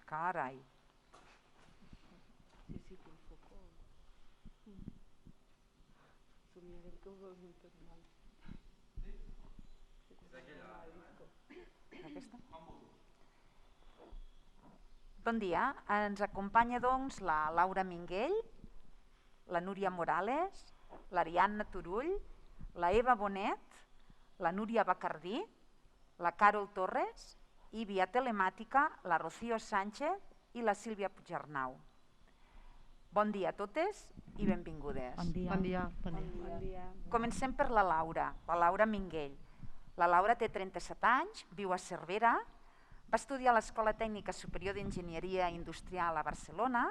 Carai. Sí, sí, que enfocó. Somiarem que ho veurem tot mal. Aquesta? Bon dia, ens acompanya doncs la Laura Minguell, la Núria Morales, l'Ariadna Turull, la Eva Bonet, la Núria Bacardí, la Carol Torres i via telemàtica la Rocío Sánchez i la Sílvia Puigarnau. Bon dia a totes i benvingudes. Bon dia. Bon dia. Bon dia. Comencem per la Laura Minguell. La Laura té 37 anys, viu a Cervera, va estudiar a l'Escola Tècnica Superior d'Enginyeria Industrial a Barcelona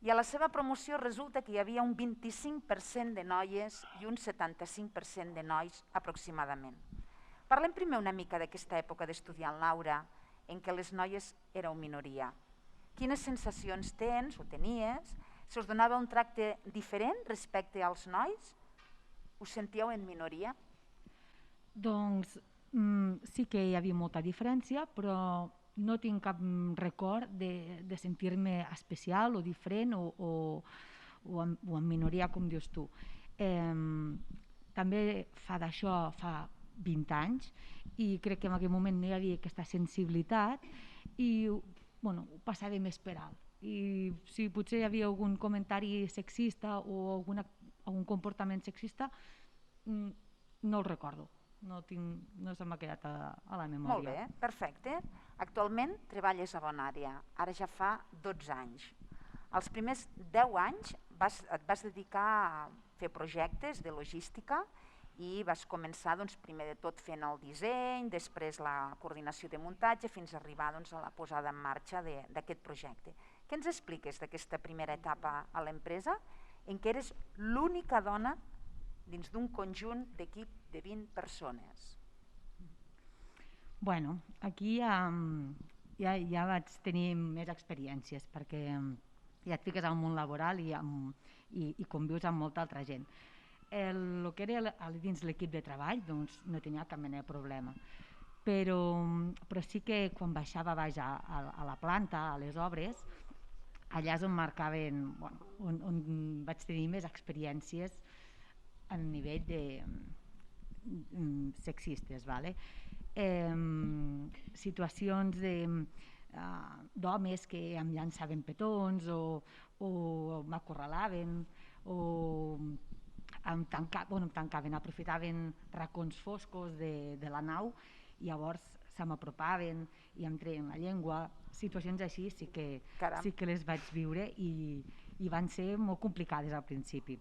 i a la seva promoció resulta que hi havia un 25% de noies i un 75% de nois aproximadament. Parlem primer una mica d'aquesta època d'estudiant, Laura, en què les noies éreu minoria. Quines sensacions tens o tenies? Se us donava un tracte diferent respecte als nois? Us sentíeu en minoria? Doncs sí que hi havia molta diferència, però no tinc cap record de sentir-me especial o diferent o en minoria, com dius tu. També fa d'això fa 20 anys i crec que en aquell moment no hi havia aquesta sensibilitat i ho passava més per alt. I si potser hi havia algun comentari sexista o algun comportament sexista, no el recordo. No se m'ha quedat a la memòria. Molt bé, perfecte. Actualment treballes a Bonària, ara ja fa 12 anys. Els primers 10 anys et vas dedicar a fer projectes de logística i vas començar primer de tot fent el disseny, després la coordinació de muntatge, fins a arribar a la posada en marxa d'aquest projecte. Què ens expliques d'aquesta primera etapa a l'empresa en què eres l'única dona dins d'un conjunt d'equip de 20 persones? Bueno, aquí ja vaig tenir més experiències perquè ja et fiques al món laboral i convius amb molta altra gent. El que era dins l'equip de treball doncs, no tenia cap mena de problema, però sí que quan baixava baix a la planta, a les obres, allà és on marcaven, on vaig tenir més experiències a nivell de sexistes, situacions d'homes que em llançaven petons o m'acorralaven o em tancaven, aprofitaven racons foscos de la nau i llavors se m'apropaven i em treien la llengua. Situacions així sí que les vaig viure i van ser molt complicades al principi.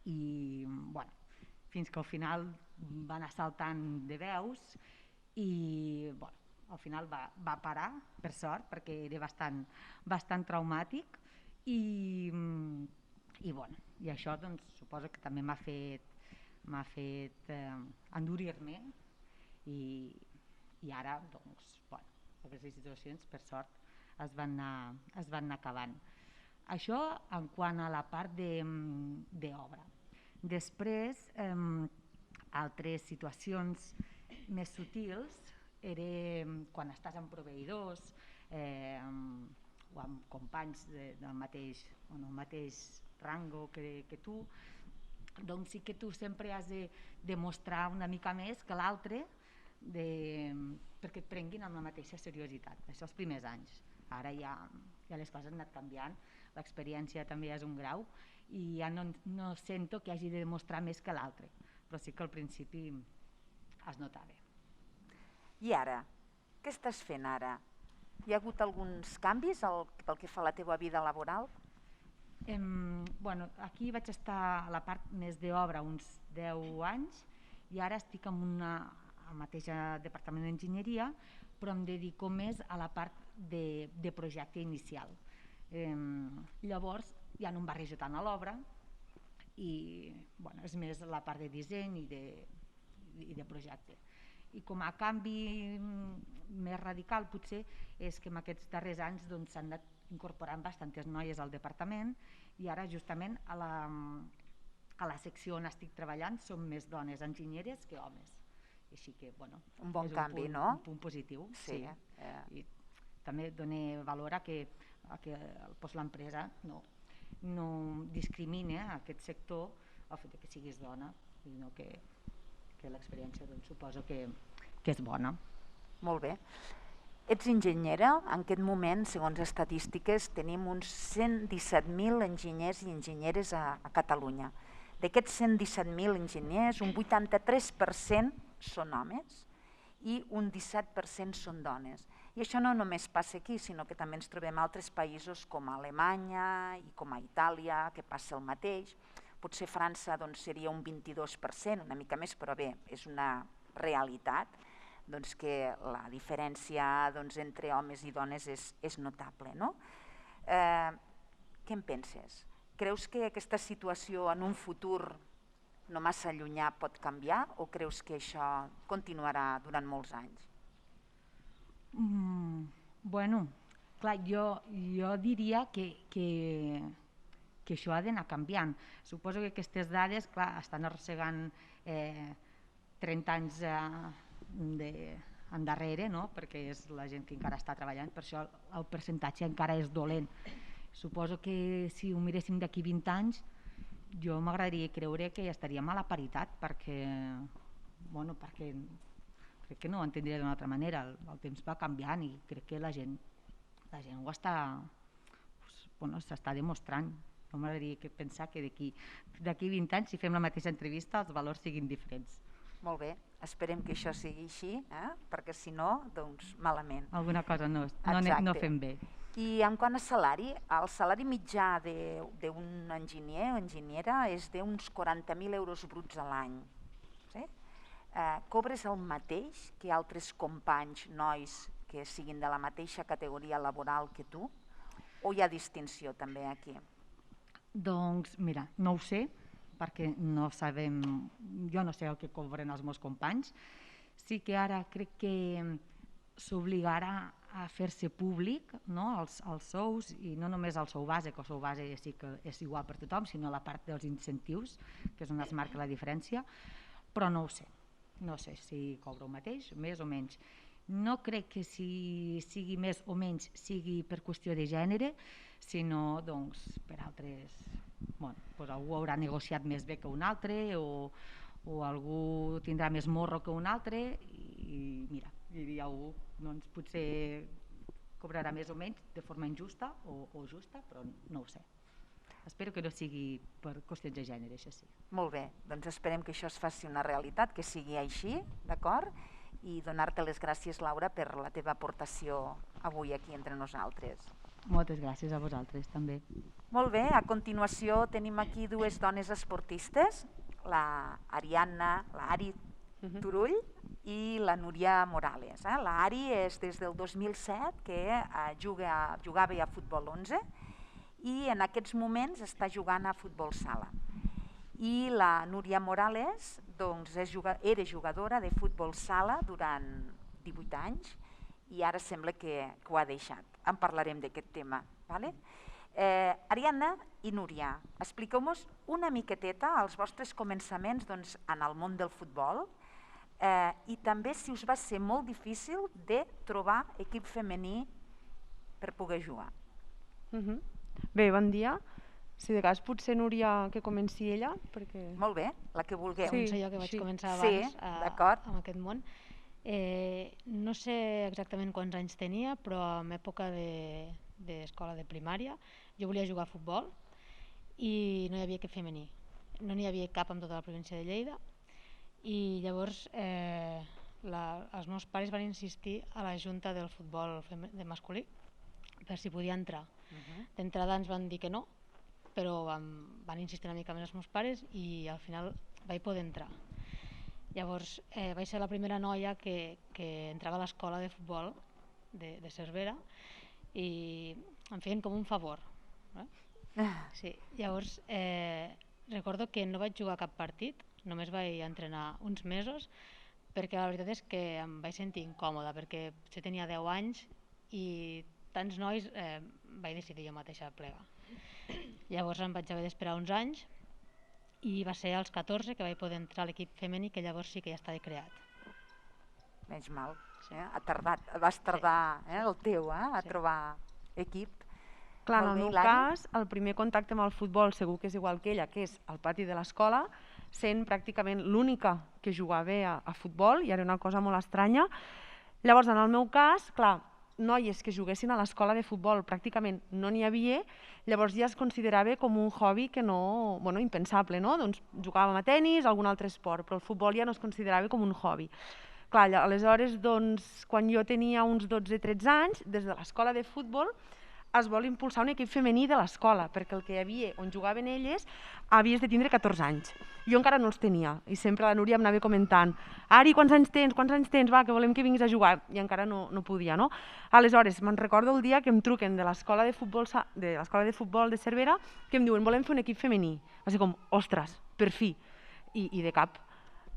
I fins que al final va anar saltant de veus i al final va parar, per sort, perquè era bastant traumàtic i això doncs, suposo que també m'ha fet endurir-me i ara doncs, aquestes situacions per sort es van anar acabant. Això en quant a la part d'obra. Després, altres situacions més sutils era quan estàs amb proveïdors o amb companys del mateix rango que tu, doncs sí que tu sempre has de demostrar una mica més que l'altre perquè et prenguin amb la mateixa seriositat. Això els primers anys. Ara ja les coses han anat canviant, l'experiència també és un grau i ja no sento que hagi de demostrar més que l'altre, però sí que al principi es notava. I ara? Què estàs fent ara? Hi ha hagut alguns canvis pel que fa a la teva vida laboral? Aquí vaig estar a la part més d'obra uns 10 anys i ara estic al mateix departament d'enginyeria, però em dedico més a la part de projecte inicial. Llavors ja no em barrejo tant a l'obra i és més la part de disseny i de projecte. I com a canvi més radical potser és que en aquests darrers anys s'han anat incorporant bastantes noies al departament i ara justament a la secció on estic treballant són més dones enginyeres que homes. Així que, un bon canvi, no? Un punt positiu. Sí. també donar valor a que l'empresa no discrimina aquest sector el fet que siguis dona, sinó que l'experiència suposo que és bona. Molt bé. Ets enginyera. En aquest moment, segons estadístiques, tenim uns 117.000 enginyers i enginyeres a Catalunya. D'aquests 117.000 enginyers, un 83% són homes i un 17% són dones. I això no només passa aquí, sinó que també ens trobem a altres països com a Alemanya i com a Itàlia, que passa el mateix. Potser França seria un 22%, una mica més, però bé, és una realitat que la diferència entre homes i dones és notable. Què en penses? Creus que aquesta situació en un futur no massa llunyà pot canviar o creus que això continuarà durant molts anys? Bueno, clar, jo diria que això ha d'anar canviant. Suposo que aquestes dades, clar, estan arrossegant 30 anys endarrere, perquè és la gent que encara està treballant, per això el percentatge encara és dolent. Suposo que si ho miréssim d'aquí 20 anys, jo m'agradaria creure que estaríem a la paritat, perquè crec que no ho entendria d'una altra manera. El temps va canviant i crec que la gent ho s'està demostrant. No m'agradaria pensar que d'aquí 20 anys, si fem la mateixa entrevista, els valors siguin diferents. Molt bé, esperem que això sigui així, perquè si no, doncs malament. Alguna cosa no fem bé. I en quant a salari, el salari mitjà d'un enginyer o enginyera és d'uns 40.000 euros bruts a l'any. Cobres el mateix que altres companys, nois, que siguin de la mateixa categoria laboral que tu? O hi ha distinció també aquí? Doncs mira, no ho sé, perquè no sabem, jo no sé el que cobren els meus companys. Sí que ara crec que s'obligarà a fer-se públic els sous, i no només el sou base, que el sou base sí que és igual per tothom, sinó la part dels incentius, que és on es marca la diferència, però no ho sé. No sé si cobro el mateix, més o menys. No crec que si sigui més o menys sigui per qüestió de gènere, sinó per altres... Algú haurà negociat més bé que un altre o algú tindrà més morro que un altre i algú potser cobrarà més o menys de forma injusta o justa, però no ho sé. Espero que no sigui per qüestions de gènere, això sí. Molt bé, doncs esperem que això es faci una realitat, que sigui així, d'acord? I donar-te les gràcies, Laura, per la teva aportació avui aquí entre nosaltres. Moltes gràcies a vosaltres, també. Molt bé, a continuació tenim aquí dues dones esportistes, la Ari Turull i la Núria Morales. La Ari és des del 2007 que jugava a futbol 11 i en aquests moments està jugant a futbol sala. I la Núria Morales era jugadora de futbol sala durant 18 anys i ara sembla que ho ha deixat. En parlarem d'aquest tema. Ariadna i Núria, expliqueu-nos una miqueteta els vostres començaments en el món del futbol i també si us va ser molt difícil de trobar equip femení per poder jugar. Bé, bon dia. Si de cas potser Núria que comenci ella, perquè... Molt bé, la que vulgueu. Començo jo, que vaig començar abans amb aquest món. No sé exactament quants anys tenia, però en època d'escola de primària jo volia jugar a futbol i no hi havia equip femení. No n'hi havia cap en tota la província de Lleida i llavors els meus pares van insistir a la junta del futbol de masculí per si podia entrar. D'entrada ens van dir que no, però van insistir una mica més els meus pares i al final vaig poder entrar. Llavors vaig ser la primera noia que entrava a l'escola de futbol de Cervera i em feien com un favor. Sí. Llavors recordo que no vaig jugar cap partit, només vaig entrenar uns mesos perquè la veritat és que em vaig sentir incòmoda perquè potser tenia 10 anys i tants nois vaig decidir jo mateixa plegar. Llavors em vaig haver d'esperar uns anys i va ser als 14 que vaig poder entrar a l'equip femení, que llavors sí que ja estava creat. menys mal. Vas tardar el teu a trobar equip. Clar, en el meu cas, el primer contacte amb el futbol segur que és igual que ella, que és al pati de l'escola, sent pràcticament l'única que jugava a futbol, i era una cosa molt estranya. Llavors, en el meu cas, clar, noies que juguessin a l'escola de futbol pràcticament no n'hi havia, llavors ja es considerava com un hobby que no, bueno, impensable, no? Doncs jugàvem a tennis, algun altre esport, però el futbol ja no es considerava com un hobby. Clar, aleshores, doncs, quan jo tenia uns 12-13 anys, des de l'escola de futbol es vol impulsar un equip femení de l'escola, perquè el que hi havia on jugaven elles havies de tindre 14 anys. Jo encara no els tenia, i sempre la Núria em anava comentant: Ari, quants anys tens? Va, que volem que vinguis a jugar. I encara no podia, no? Aleshores, me'n recordo el dia que em truquen de l'escola de futbol de Cervera, que em diuen: volem fer un equip femení. Va ser com, ostres, per fi. I de cap.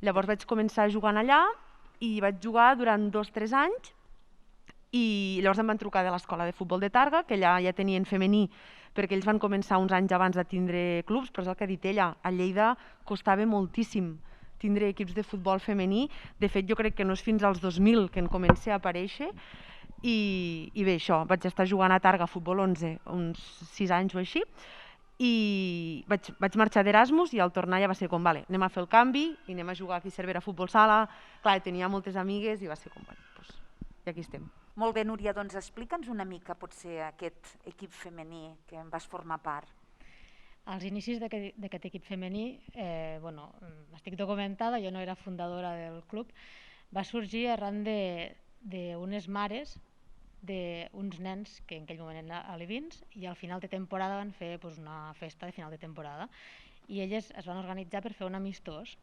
Llavors vaig començar jugant allà, i vaig jugar durant 2-3 anys, i llavors em van trucar de l'escola de futbol de Targa, que allà ja tenien femení, perquè ells van començar uns anys abans de tindre clubs, però és el que ha dit ella, a Lleida costava moltíssim tindre equips de futbol femení. De fet, jo crec que no és fins als 2000 que en comença a aparèixer, i bé, això, vaig estar jugant a Targa a futbol 11, uns 6 anys o així, i vaig marxar d'Erasmus, i al tornar ja va ser com, vale, anem a fer el canvi i anem a jugar aquí a Cervera a futbol sala. Clar, tenia moltes amigues i va ser com, bueno, doncs, i aquí estem. Molt bé, Núria, doncs explica'ns una mica potser aquest equip femení que en vas formar part. Als inicis d'aquest equip femení, estic documentada, jo no era fundadora del club, va sorgir arran d'unes mares d'uns nens que en aquell moment eren alevins, i al final de temporada van fer una festa de final de temporada, i elles es van organitzar per fer un amistós,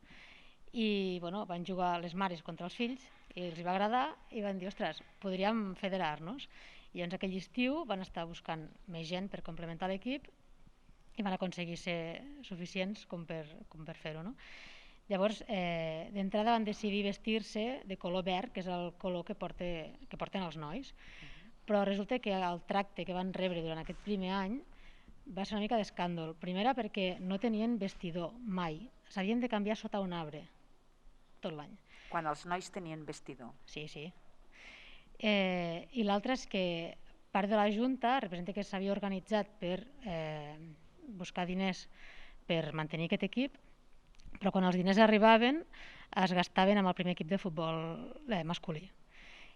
i van jugar les mares contra els fills, i els va agradar i van dir, ostres, podríem federar-nos. I llavors aquell estiu van estar buscant més gent per complementar l'equip i van aconseguir ser suficients com per fer-ho. Llavors, d'entrada van decidir vestir-se de color verd, que és el color que porten els nois, però resulta que el tracte que van rebre durant aquest primer any va ser una mica d'escàndol. Primera, perquè no tenien vestidor mai, s'havien de canviar sota un arbre tot l'any. Quan els nois tenien vestidor. Sí. I l'altre és que part de la Junta representa que s'havia organitzat per buscar diners per mantenir aquest equip, però quan els diners arribaven es gastaven amb el primer equip de futbol masculí.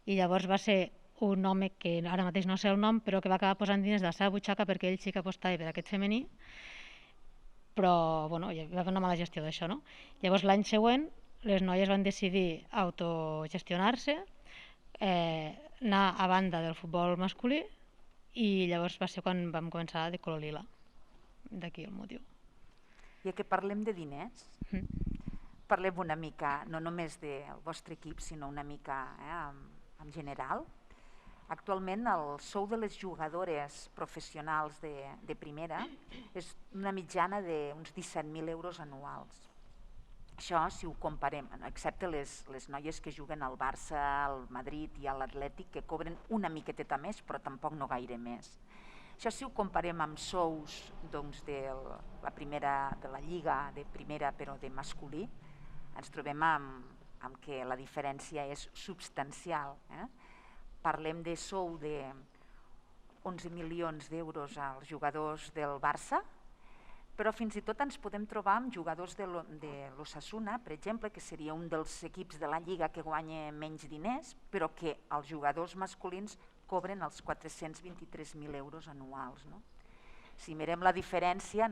I llavors va ser un home que ara mateix no sé el nom, però que va acabar posant diners de la seva butxaca perquè ell sí que apostava per aquest femení, però hi va haver una mala gestió d'això. Llavors l'any següent les noies van decidir autogestionar-se, anar a banda del futbol masculí, i llavors va ser quan vam començar de color lila. D'aquí el motiu. Ja que parlem de diners, parlem una mica, no només del vostre equip, sinó una mica en general. Actualment el sou de les jugadores professionals de primera és una mitjana d'uns 17.000 euros anuals. Això, si ho comparem, excepte les noies que juguen al Barça, al Madrid i a l'Atlètic, que cobren una miqueteta més, però tampoc no gaire més. Això, si ho comparem amb sous de la lliga de primera, però de masculí, ens trobem amb que la diferència és substancial. Parlem de sou de 11 milions d'euros als jugadors del Barça, però fins i tot ens podem trobar amb jugadors de l'Osasuna, per exemple, que seria un dels equips de la Lliga que guanya menys diners, però que els jugadors masculins cobren els 423.000 euros anuals. Si mirem la diferència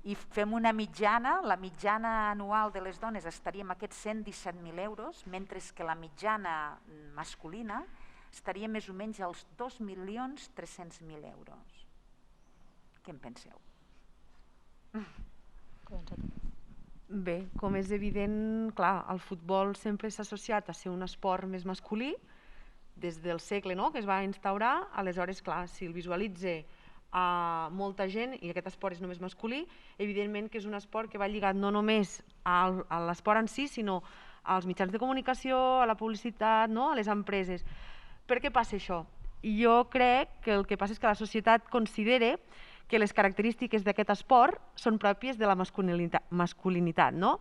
i fem una mitjana, la mitjana anual de les dones estaria en aquests 117.000 euros, mentre que la mitjana masculina estaria més o menys als 2.300.000 euros. Què en penseu? Bé, com és evident, clar, el futbol sempre s'ha associat a ser un esport més masculí des del segle que es va instaurar. Aleshores, clar, si el visualitza a molta gent i aquest esport és només masculí, evidentment que és un esport que va lligat no només a l'esport en si, sinó als mitjans de comunicació, a la publicitat, a les empreses. Per què passa això? Jo crec que el que passa és que la societat considera que les característiques d'aquest esport són pròpies de la masculinitat, no?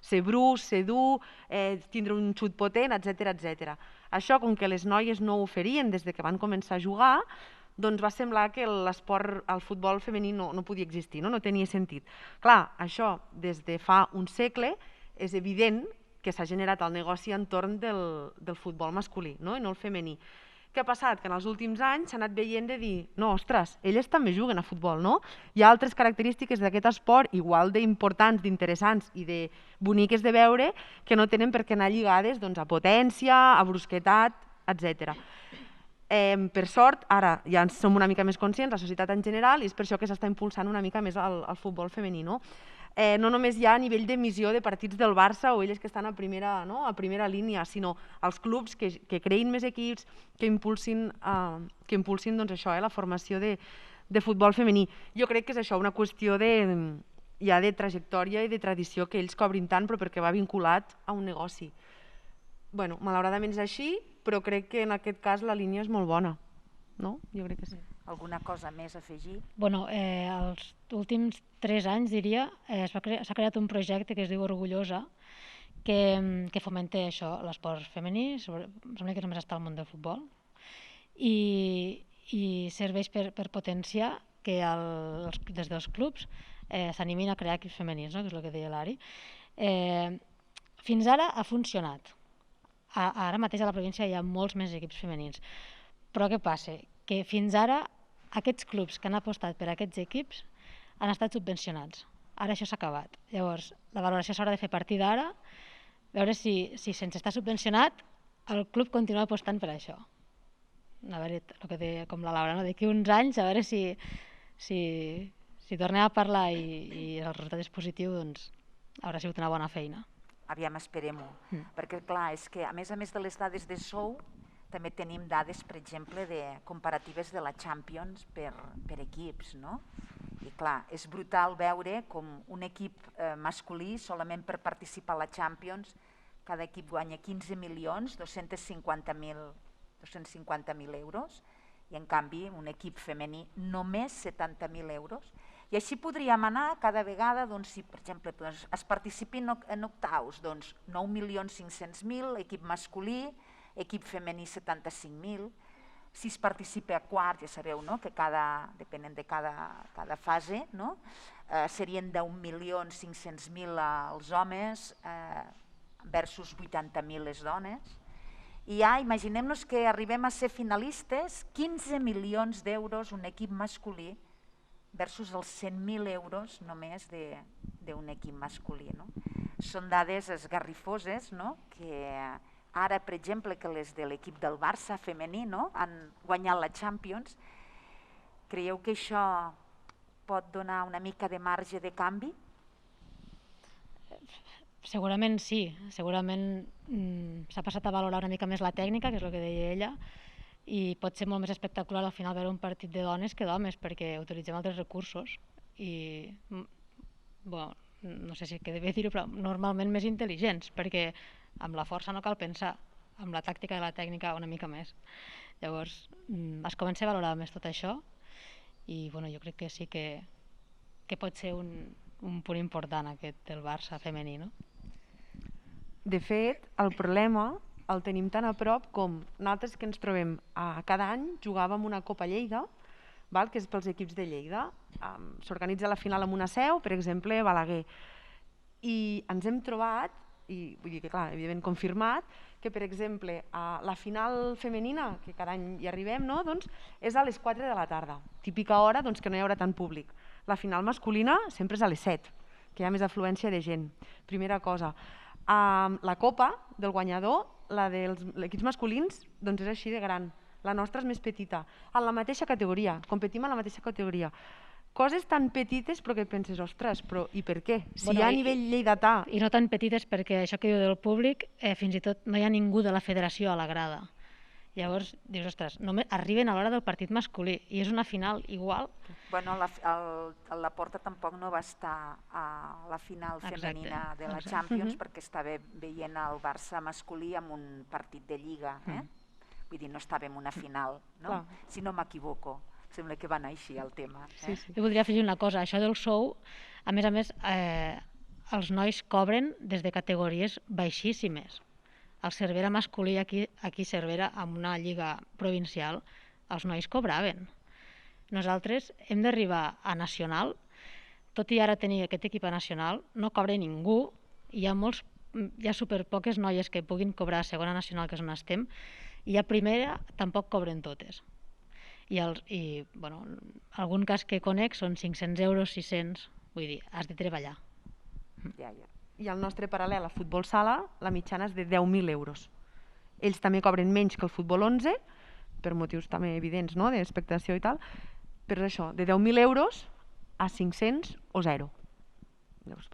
Ser brus, ser dur, tindre un xut potent, etc. Això, com que les noies no ho oferien des de que van començar a jugar, doncs va semblar que l'esport, el futbol femení no podia existir, no tenia sentit. Clar, això des de fa un segle és evident que s'ha generat el negoci entorn del futbol masculí, no? I no el femení. Què ha passat? Que en els últims anys s'ha anat veient de dir no, ostres, elles també juguen a futbol, no? Hi ha altres característiques d'aquest esport igual d'importants, d'interessants i de boniques de veure que no tenen per què anar lligades a potència, a brusquetat, etc. Per sort, ara ja en som una mica més conscients, la societat en general, i és per això que s'està impulsant una mica més el futbol femení, no? No només hi ha a nivell d'emissió de partits del Barça o elles que estan a primera línia, sinó els clubs que creïn més equips, que impulsin la formació de futbol femení. Jo crec que és això, una qüestió ja de trajectòria i de tradició que ells cobrin tant, però perquè va vinculat a un negoci. Bueno, malauradament és així, però crec que en aquest cas la línia és molt bona. No? Jo crec que sí. Alguna cosa més a afegir? Bueno, els últims 3 anys, diria, s'ha creat un projecte que es diu Orgullosa, que fomenta això, l'esport femení, sembla que només està al món del futbol, i serveix per potenciar que des dels clubs s'animin a crear equips femenins, no? Que és el que deia l'Ari. Fins ara ha funcionat. Ara mateix a la província hi ha molts més equips femenins. Però què passa? Que fins ara aquests clubs que han apostat per aquests equips han estat subvencionats. Ara això s'ha acabat. Llavors, la valoració s'haurà de fer a partir d'ara, veure si sense estar subvencionat el club continua apostant per això. A veure, el que deia com la Laura, d'aquí uns anys, a veure si tornem a parlar i el resultat és positiu, doncs haurà sigut una bona feina. Aviam, esperem-ho. Perquè, clar, és que a més de les dades de sou, també tenim dades, per exemple, comparatives de la Champions per equips, no? I clar, és brutal veure com un equip masculí, solament per participar a la Champions, cada equip guanya 15.250.000 euros, i en canvi un equip femení només 70.000 euros. I així podríem anar cada vegada, si per exemple es participi en octaus, 9.500.000, equip masculí, equip femení 75.000, si es participa a quart, ja sabeu que depenent de cada fase, serien 10.500.000 els homes versus 80.000 les dones. I ja imaginem-nos que arribem a ser finalistes, 15 milions d'euros un equip masculí versus els 100.000 euros només d'un equip masculí. Són dades esgarrifoses que ara, per exemple, que les de l'equip del Barça femení han guanyat la Champions, creieu que això pot donar una mica de marge de canvi? Segurament sí, segurament s'ha passat a valorar una mica més la tècnica, que és el que deia ella, i pot ser molt més espectacular al final veure un partit de dones que d'homes, perquè utilitzem altres recursos i, no sé si queda bé dir-ho, però normalment més intel·ligents, perquè amb la força no cal pensar, amb la tàctica i la tècnica una mica més. Llavors, es comença a valorar més tot això i jo crec que sí que pot ser un punt important aquest del Barça femení, no? De fet, el problema el tenim tan a prop com nosaltres que ens trobem cada any jugàvem una Copa Lleida, que és pels equips de Lleida. S'organitza la final en una seu, per exemple, Balaguer. I ens hem trobat, i vull dir que clar, evidentment confirmat, que per exemple la final femenina, que cada any hi arribem, doncs és a les 4 de la tarda, típica hora que no hi haurà tant públic. La final masculina sempre és a les 7, que hi ha més afluència de gent. Primera cosa. La copa del guanyador, la dels equips masculins, doncs és així de gran. La nostra és més petita, en la mateixa categoria, competim en la mateixa categoria. Coses tan petites però que penses, ostres, però i per què? Si hi ha a nivell lleidatà... I no tan petites perquè això que diu del públic, fins i tot no hi ha ningú de la federació a la grada. Llavors dius, ostres, només arriben a l'hora del partit masculí i és una final igual. Bueno, la Porta tampoc no va estar a la final femenina de la Champions perquè estava veient el Barça masculí amb un partit de Lliga. Vull dir, no estava en una final, si no m'equivoco. Sembla que va anar així el tema. Jo voldria afegir una cosa, això del sou, a més, els nois cobren des de categories baixíssimes. El Cervera masculí, aquí Cervera, amb una lliga provincial, els nois cobraven. Nosaltres hem d'arribar a nacional, tot i ara tenir aquest equip a nacional, no cobra ningú, hi ha superpoques noies que puguin cobrar a segona nacional, que és on estem, i a primera tampoc cobren totes. I algun cas que conec són 500 euros, 600, vull dir, has de treballar. I el nostre paral·lel a futbol sala, la mitjana és de 10.000 euros. Ells també cobren menys que el futbol 11, per motius també evidents, no?, d'expectació i tal, però això, de 10.000 euros a 500 o 0. Llavors,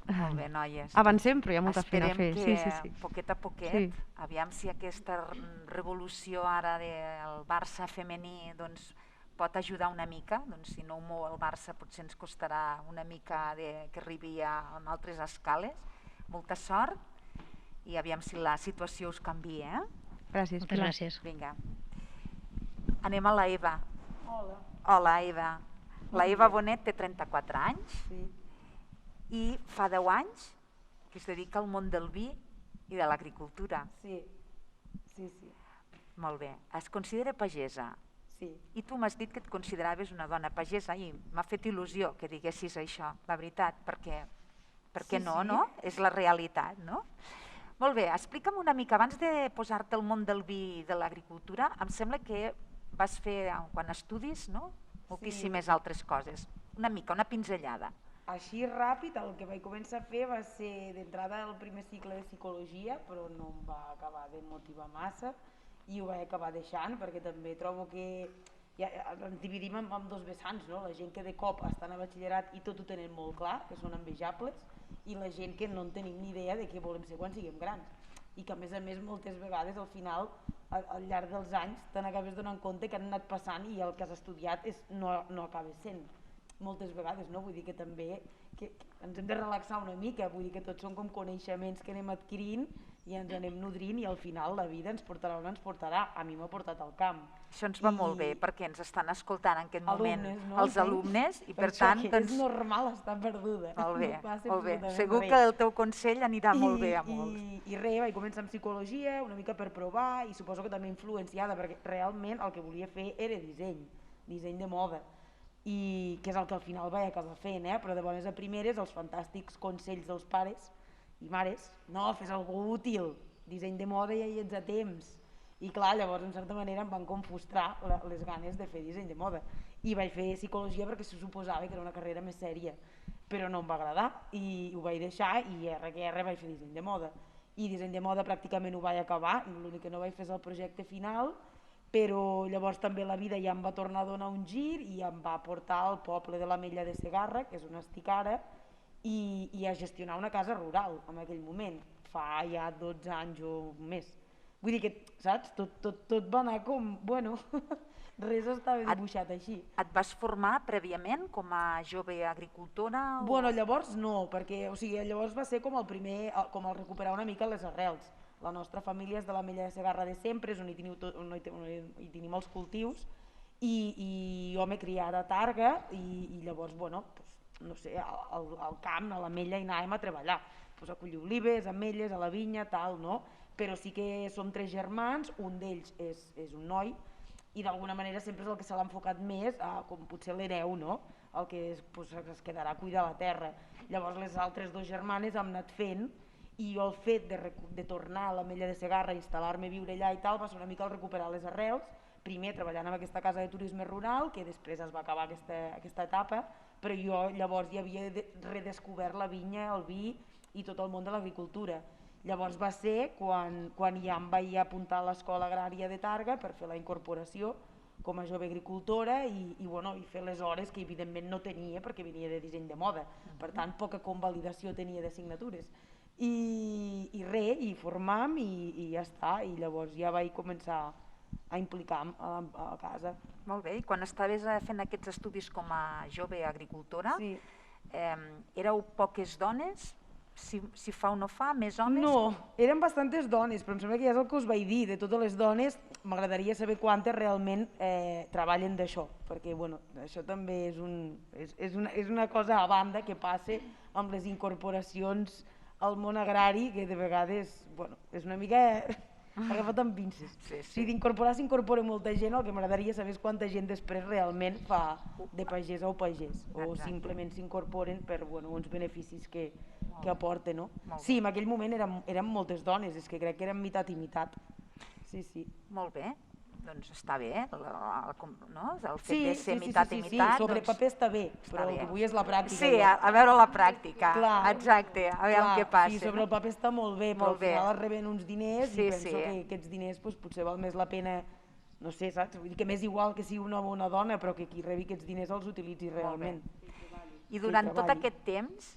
Molt bé, noies. Avancem, però hi ha molta feina a fer. Esperem que poquet a poquet, aviam si aquesta revolució ara del Barça femení pot ajudar una mica, si no ho mou el Barça potser ens costarà una mica que arribi a altres escales. Molta sort i aviam si la situació us canvia. Gràcies. Moltes gràcies. Vinga. Anem a la Eva. Hola. Hola, Eva. La Eva Bonet té 34 anys. Sí. I fa 10 anys que es dedica al món del vi i de l'agricultura. Sí. Molt bé. Es considera pagesa. Sí. I tu m'has dit que et consideraves una dona pagesa i m'ha fet il·lusió que diguessis això, la veritat, perquè no, no? És la realitat, no? Molt bé, explica'm una mica, abans de posar-te al món del vi i de l'agricultura, em sembla que vas fer, quan estudis, no?, moltíssimes altres coses. Una mica, una pinzellada. Així ràpid, el que vaig començar a fer va ser d'entrada el primer cicle de psicologia, però no em va acabar de motivar massa i ho vaig acabar deixant, perquè també trobo que ens dividim en dos vessants, no? La gent que de cop estan a batxillerat i tot ho tenen molt clar, que són envejables, i la gent que no en tenim ni idea de què volem ser quan siguem grans. I que a més moltes vegades al final, al llarg dels anys, te n'acabes donant compte que han anat passant i el que has estudiat no acaba sent. Moltes vegades, no? Vull dir que també que ens hem de relaxar una mica, vull dir que tots són com coneixements que anem adquirint i ens anem nodrint i al final la vida ens portarà on ens portarà. A mi m'ha portat al camp. Això ens va molt bé perquè ens estan escoltant en aquest moment els no? alumnes i per tant... És normal estar perduda. Molt bé, no molt bé. Segur que el teu consell anirà molt bé a molts. I res, vaig començar amb psicologia, una mica per provar i suposo que també influenciada perquè realment el que volia fer era disseny de moda. I que és el que al final vaig acabar fent, però de bones a primeres els fantàstics consells dels pares i mares, no, fes alguna útil, disseny de moda ja hi ets a temps. I clar, llavors en certa manera em van confustrar les ganes de fer disseny de moda. I vaig fer psicologia perquè se suposava que era una carrera més sèria, però no em va agradar i ho vaig deixar i RQR vaig fer disseny de moda. I disseny de moda pràcticament ho vaig acabar, l'únic que no vaig fer és el projecte final, però llavors també la vida ja em va tornar a donar un gir i em va portar al poble de l'Ametlla de Segarra, que és on estic ara, i a gestionar una casa rural en aquell moment, fa ja 12 anys o més. Vull dir que, saps, tot va anar com, bueno, res estava dibuixat així. Et vas formar prèviament com a jove agricultora? Bueno, llavors no, perquè llavors va ser com el primer, com el recuperar una mica les arrels. La nostra família és de l'Ametlla de Segarra de sempre, és on hi tenim els cultius, i jo m'he criat a Targa i llavors, bueno, no sé, al camp, a l'Ametlla hi anàvem a treballar, a collir olives, ametlles, a la vinya, tal, no? Però sí que som 3 germans, un d'ells és un noi, i d'alguna manera sempre és el que se l'ha enfocat més, com potser l'hereu, no? El que es quedarà a cuidar la terra. Llavors les altres 2 germanes hem anat fent, i el fet de tornar a l'Ametlla de Segarra, instal·lar-me a viure allà i tal, va ser una mica el recuperar les arrels, primer treballant en aquesta casa de turisme rural, que després es va acabar aquesta etapa, però jo llavors ja havia redescobert la vinya, el vi i tot el món de l'agricultura. Llavors va ser quan ja em vaig apuntar a l'escola agrària de Targa per fer la incorporació com a jove agricultora i fer les hores que evidentment no tenia perquè venia de disseny de moda, per tant poca convalidació tenia d'assignatures. I res, i formam i ja està, i llavors ja vaig començar a implicar-me a casa. Molt bé, i quan estaves fent aquests estudis com a jove agricultora, éreu poques dones? Si fa o no fa, més homes? No, eren bastantes dones, però em sembla que ja és el que us vaig dir, de totes les dones, m'agradaria saber quantes realment treballen d'això, perquè això també és una cosa a banda que passa amb les incorporacions al món agrari, que de vegades és una mica agafat amb pinces. Si d'incorporar s'incorpora molta gent, el que m'agradaria saber és quanta gent després realment fa de pagès o pagès, o simplement s'incorporen per uns beneficis que aporten. Sí, en aquell moment érem moltes dones, és que crec que érem meitat i meitat. Sí. Molt bé, doncs està bé, el fet de ser meitat i meitat. Sí, sobre paper està bé, però el que vull és la pràctica. Sí, a veure la pràctica, exacte, a veure què passa. Sí, sobre el paper està molt bé, però al final es reben uns diners i penso que aquests diners potser val més la pena, no sé, saps? Vull dir que m'és igual que sigui un home o una dona, però que qui rebi aquests diners els utilitzi realment. I durant tot aquest temps,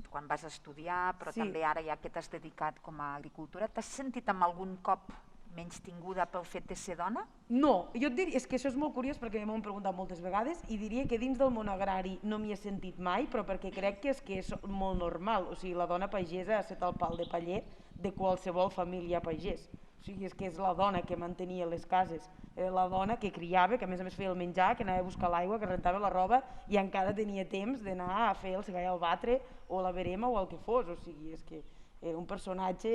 quan vas estudiar, però també ara ja que t'has dedicat com a agricultura, t'has sentit amb algun cop menys tinguda pel fet de ser dona? No, jo et diria, és que això és molt curiós perquè m'ho han preguntat moltes vegades i diria que dins del món agrari no m'hi he sentit mai, però perquè crec que és molt normal, o sigui, la dona pagesa ha estat el pal de paller de qualsevol família pagès. O sigui, és que és la dona que mantenia les cases, era la dona que criava, que a més feia el menjar, que anava a buscar l'aigua, que rentava la roba i encara tenia temps d'anar a fer el segall al batre o la verema o el que fos, o sigui, és que era un personatge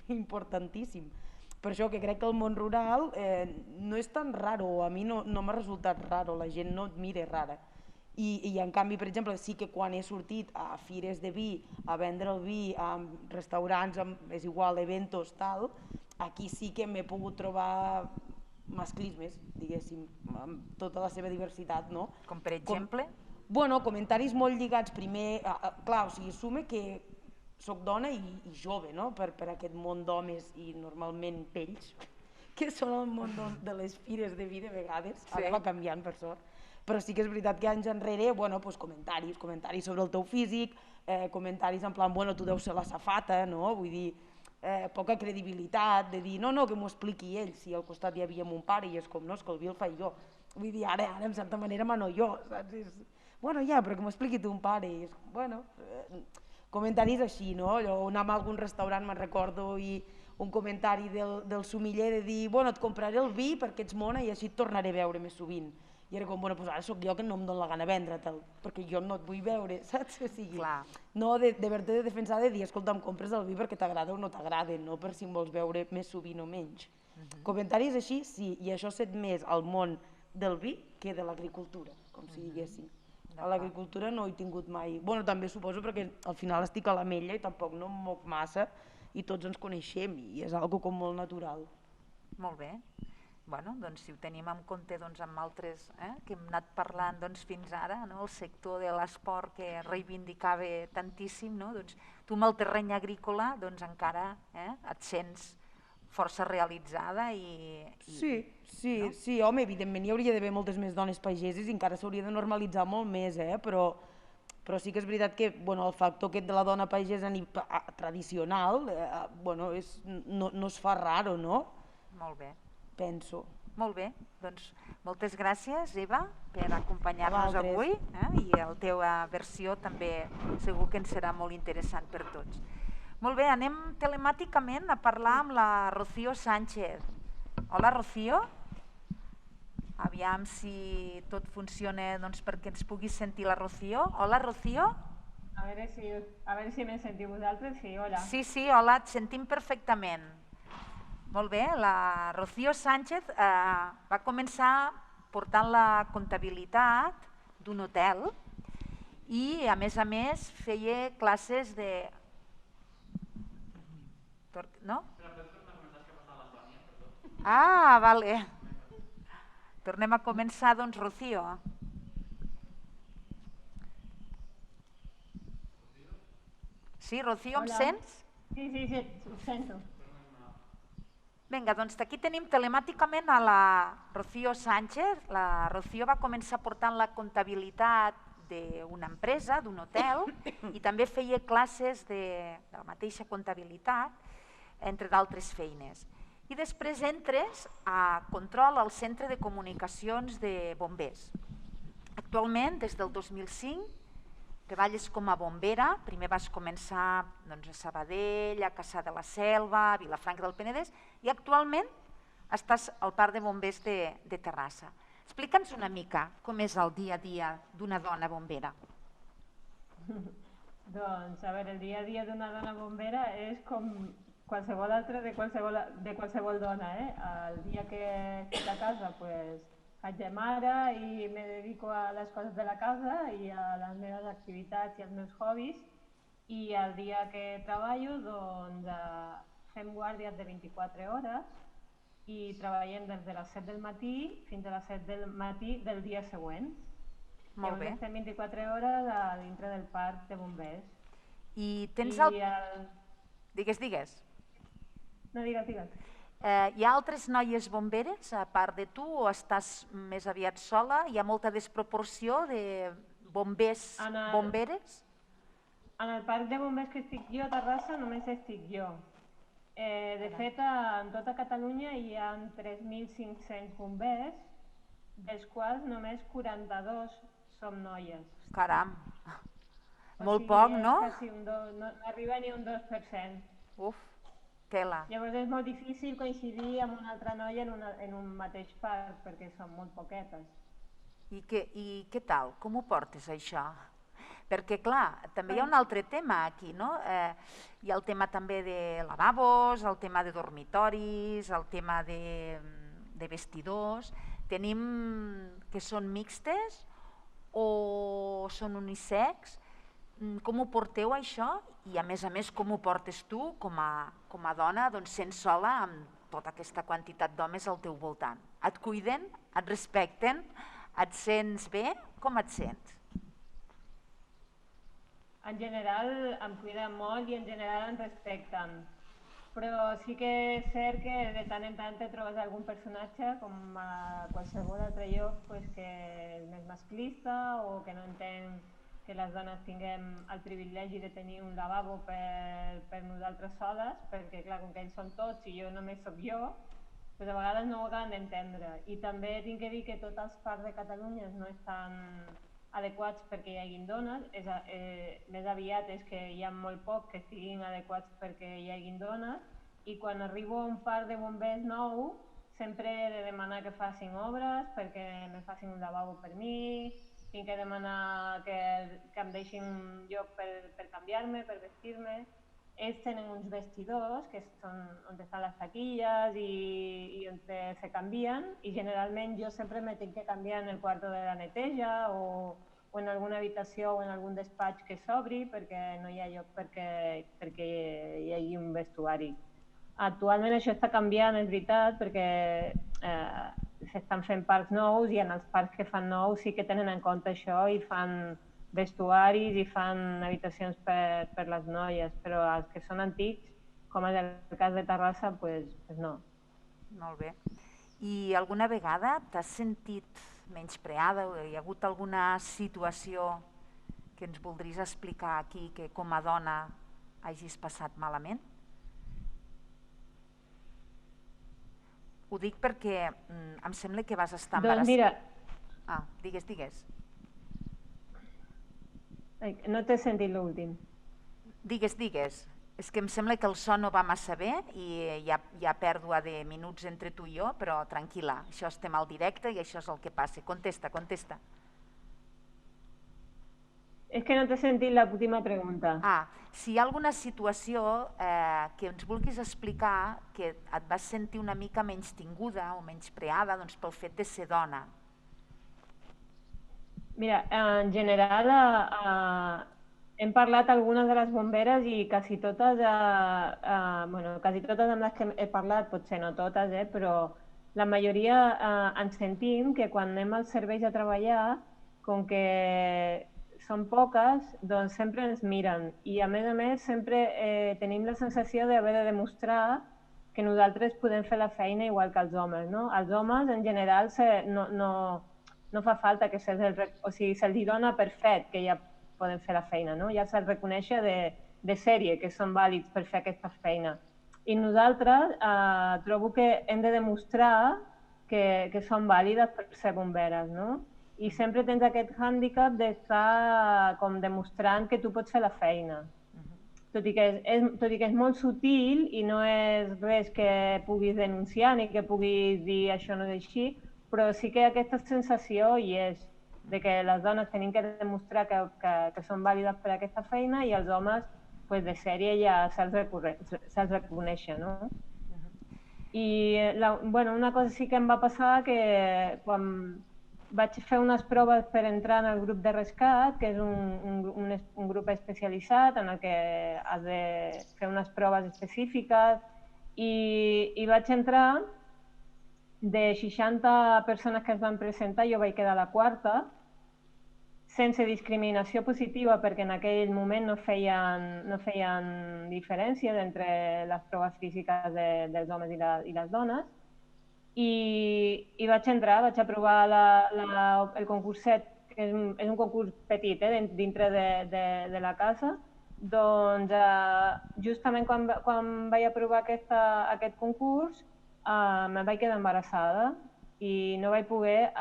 importantíssim. Per això que crec que el món rural no és tan raro, a mi no m'ha resultat raro, la gent no et mira rara. I en canvi, per exemple, sí que quan he sortit a fires de vi, a vendre el vi, a restaurants, és igual, eventos, tal, aquí sí que m'he pogut trobar masclismes, diguéssim, amb tota la seva diversitat, no? Com per exemple? Comentaris molt lligats primer, clar, o sigui, assume que soc dona i jove, no?, per aquest món d'homes i normalment pells, que són el món de les fires de vi de vegades, ara va canviant per sort, però sí que és veritat que anys enrere, comentaris sobre el teu físic, comentaris en plan, tu deus ser la safata, no?, vull dir, poca credibilitat, de dir, no, que m'ho expliqui ell, si al costat hi havia mon pare i és com, no, és que el vi el faig jo, vull dir, ara en certa manera mano jo, saps? Però que m'ho expliqui ton pare, i és com, comentaris així, no? Anar a algun restaurant, me'n recordo, i un comentari del sumiller de dir et compraré el vi perquè ets mona i així et tornaré a veure més sovint. I era com, doncs ara sóc jo que no em dóna la gana vendre'te'l, perquè jo no et vull veure, saps? O sigui, no d'haver-te de defensar de dir, escolta, em compres el vi perquè t'agrada o no t'agrada, no per si em vols veure més sovint o menys. Comentaris així, sí, i això s'ha més al món del vi que de l'agricultura, com si diguéssim. A l'agricultura no he tingut mai... També suposo perquè al final estic a l'ametlla i tampoc no em moc massa i tots ens coneixem i és algo com molt natural. Molt bé. Doncs si ho tenim en compte amb altres que hem anat parlant fins ara, el sector de l'esport que reivindicava tantíssim, tu amb el terreny agrícola encara et sents força realitzada i... Sí, home, evidentment hi hauria d'haver moltes més dones pageses i encara s'hauria de normalitzar molt més, però sí que és veritat que el factor aquest de la dona pagesa tradicional no es fa raro, no? Molt bé. Penso. Molt bé, doncs moltes gràcies, Eva, per acompanyar-nos avui i la teva versió també segur que ens serà molt interessant per tots. Molt bé, anem telemàticament a parlar amb la Rocío Sánchez. Hola, Rocío. Aviam si tot funciona perquè ens pugui sentir la Rocío. Hola, Rocío. A veure si me sentiu vosaltres. Sí, hola. Sí, hola, et sentim perfectament. Molt bé, la Rocío Sánchez va començar portant la comptabilitat d'un hotel i, a més, feia classes de... No? Ah, vale. Tornem a començar, doncs, Rocío. Sí, Rocío, em sents? Sí, ho sento. Vinga, doncs aquí tenim telemàticament a la Rocío Sánchez. La Rocío va començar portant la comptabilitat d'una empresa, d'un hotel, i també feia classes de la mateixa comptabilitat, entre d'altres feines. I després entres a control al Centre de Comunicacions de Bombers. Actualment, des del 2005, treballes com a bombera. Primer vas començar a Sabadell, a Cassà de la Selva, a Vilafranca del Penedès, i actualment estàs al Parc de Bombers de Terrassa. Explica'ns una mica com és el dia a dia d'una dona bombera. Doncs, a veure, el dia a dia d'una dona bombera és com qualsevol altre de qualsevol dona. El dia que estic a casa, faig de mare i me dedico a les coses de la casa i a les meves activitats i als meus hobbies. I el dia que treballo, doncs, fem guàrdies de 24 hores i treballem des de les 7 del matí fins a les 7 del matí del dia següent. Molt bé. Estem 24 hores a dintre del parc de bombers. I tens Digues. No, digues. Hi ha altres noies bomberes a part de tu o estàs més aviat sola? Hi ha molta desproporció de bombers, bomberes? En el parc de bombers que estic jo a Terrassa només estic jo. De fet, en tota Catalunya hi ha 3.500 bombers, dels quals només 42 som noies. Caram, molt poc, no? No arriba ni un 2%. Uf, tela. Llavors és molt difícil coincidir amb una altra noia en un mateix parc, perquè són molt poquetes. I què tal? Com ho portes, això? Perquè, clar, també hi ha un altre tema aquí, no? Hi ha el tema també de lavabos, el tema de dormitoris, el tema de vestidors. Tenim que són mixtes o són unisex? Com ho porteu, això? I, a més, com ho portes tu, com a dona, doncs, sent sola amb tota aquesta quantitat d'homes al teu voltant? Et cuiden? Et respecten? Et sents bé? Com et sents? En general em cuiden molt i en general em respecten, però sí que és cert que de tant en tant te trobes algun personatge, com a qualsevol altre lloc, que és més masclista o que no entén que les dones tinguem el privilegi de tenir un lavabo per nosaltres soles, perquè clar, com que ells són tots i jo només sóc jo, a vegades no ho acaben d'entendre. I també tinc que dir que tots els parcs de Catalunya no estan adequats perquè hi hagin dones, més aviat és que hi ha molt poc que estiguin adequats perquè hi hagin dones, i quan arribo a un parc de bombers nou sempre he de demanar que facin obres perquè me facin un lavabo per mi, tinc que demanar que em deixin un lloc per canviar-me, per vestir-me. Ells tenen uns vestidors que són on estan les taquilles i on se canvien, i generalment jo sempre me tinc que canviar en el quarto de la neteja o en alguna habitació o en algun despatx que s'obri perquè no hi ha lloc perquè hi hagi un vestuari. Actualment això està canviant, és veritat, perquè s'estan fent parcs nous i en els parcs que fan nous sí que tenen en compte això i fan vestuaris i fan habitacions per les noies, però els que són antics, com és el cas de Terrassa, doncs no. Molt bé. I alguna vegada t'has sentit menyspreada o hi ha hagut alguna situació que ens voldries explicar aquí que com a dona hagis passat malament? Ho dic perquè em sembla que vas estar embarassada. Doncs mira... Digues. No t'he sentit l'últim. Digues. És que em sembla que el so no va massa bé i hi ha pèrdua de minuts entre tu i jo, però tranquil·la, això estem al directe i això és el que passa. Contesta. És que no t'he sentit l'última pregunta. Si hi ha alguna situació que ens vulguis explicar que et vas sentir una mica menystinguda o menyspreada pel fet de ser dona. Mira, en general hem parlat algunes de les bomberes i quasi totes amb les que he parlat, potser no totes, però la majoria ens sentim que quan anem als serveis a treballar, com que són poques, doncs sempre ens miren i a més sempre tenim la sensació d'haver de demostrar que nosaltres podem fer la feina igual que els homes, no? Els homes en general no fa falta que se'ls dona per fet que ja poden fer la feina, no? Ja se'ls reconeix de sèrie que són vàlids per fer aquesta feina. I nosaltres trobo que hem de demostrar que són vàlides per ser bomberes, no? I sempre tens aquest hàndicap d'estar com demostrant que tu pots fer la feina. tot i que és molt sutil i no és res que puguis denunciar ni que puguis dir això no és així, però sí que aquesta sensació hi és, de que les dones tenim que demostrar que són vàlides per a aquesta feina i els homes pues, de sèrie ja se'ls reconeix, no? I una cosa sí que em va passar que quan vaig fer unes proves per entrar en el grup de rescat, que és un grup especialitzat en el que has de fer unes proves específiques, i vaig entrar, de 60 persones que es van presentar, jo vaig quedar la quarta, sense discriminació positiva, perquè en aquell moment no feien diferències entre les proves físiques dels homes i les dones, i vaig entrar, vaig aprovar el concurset, que és un concurs petit dintre de la casa. Doncs justament quan vaig aprovar aquest concurs me vaig quedar embarassada i no vaig poder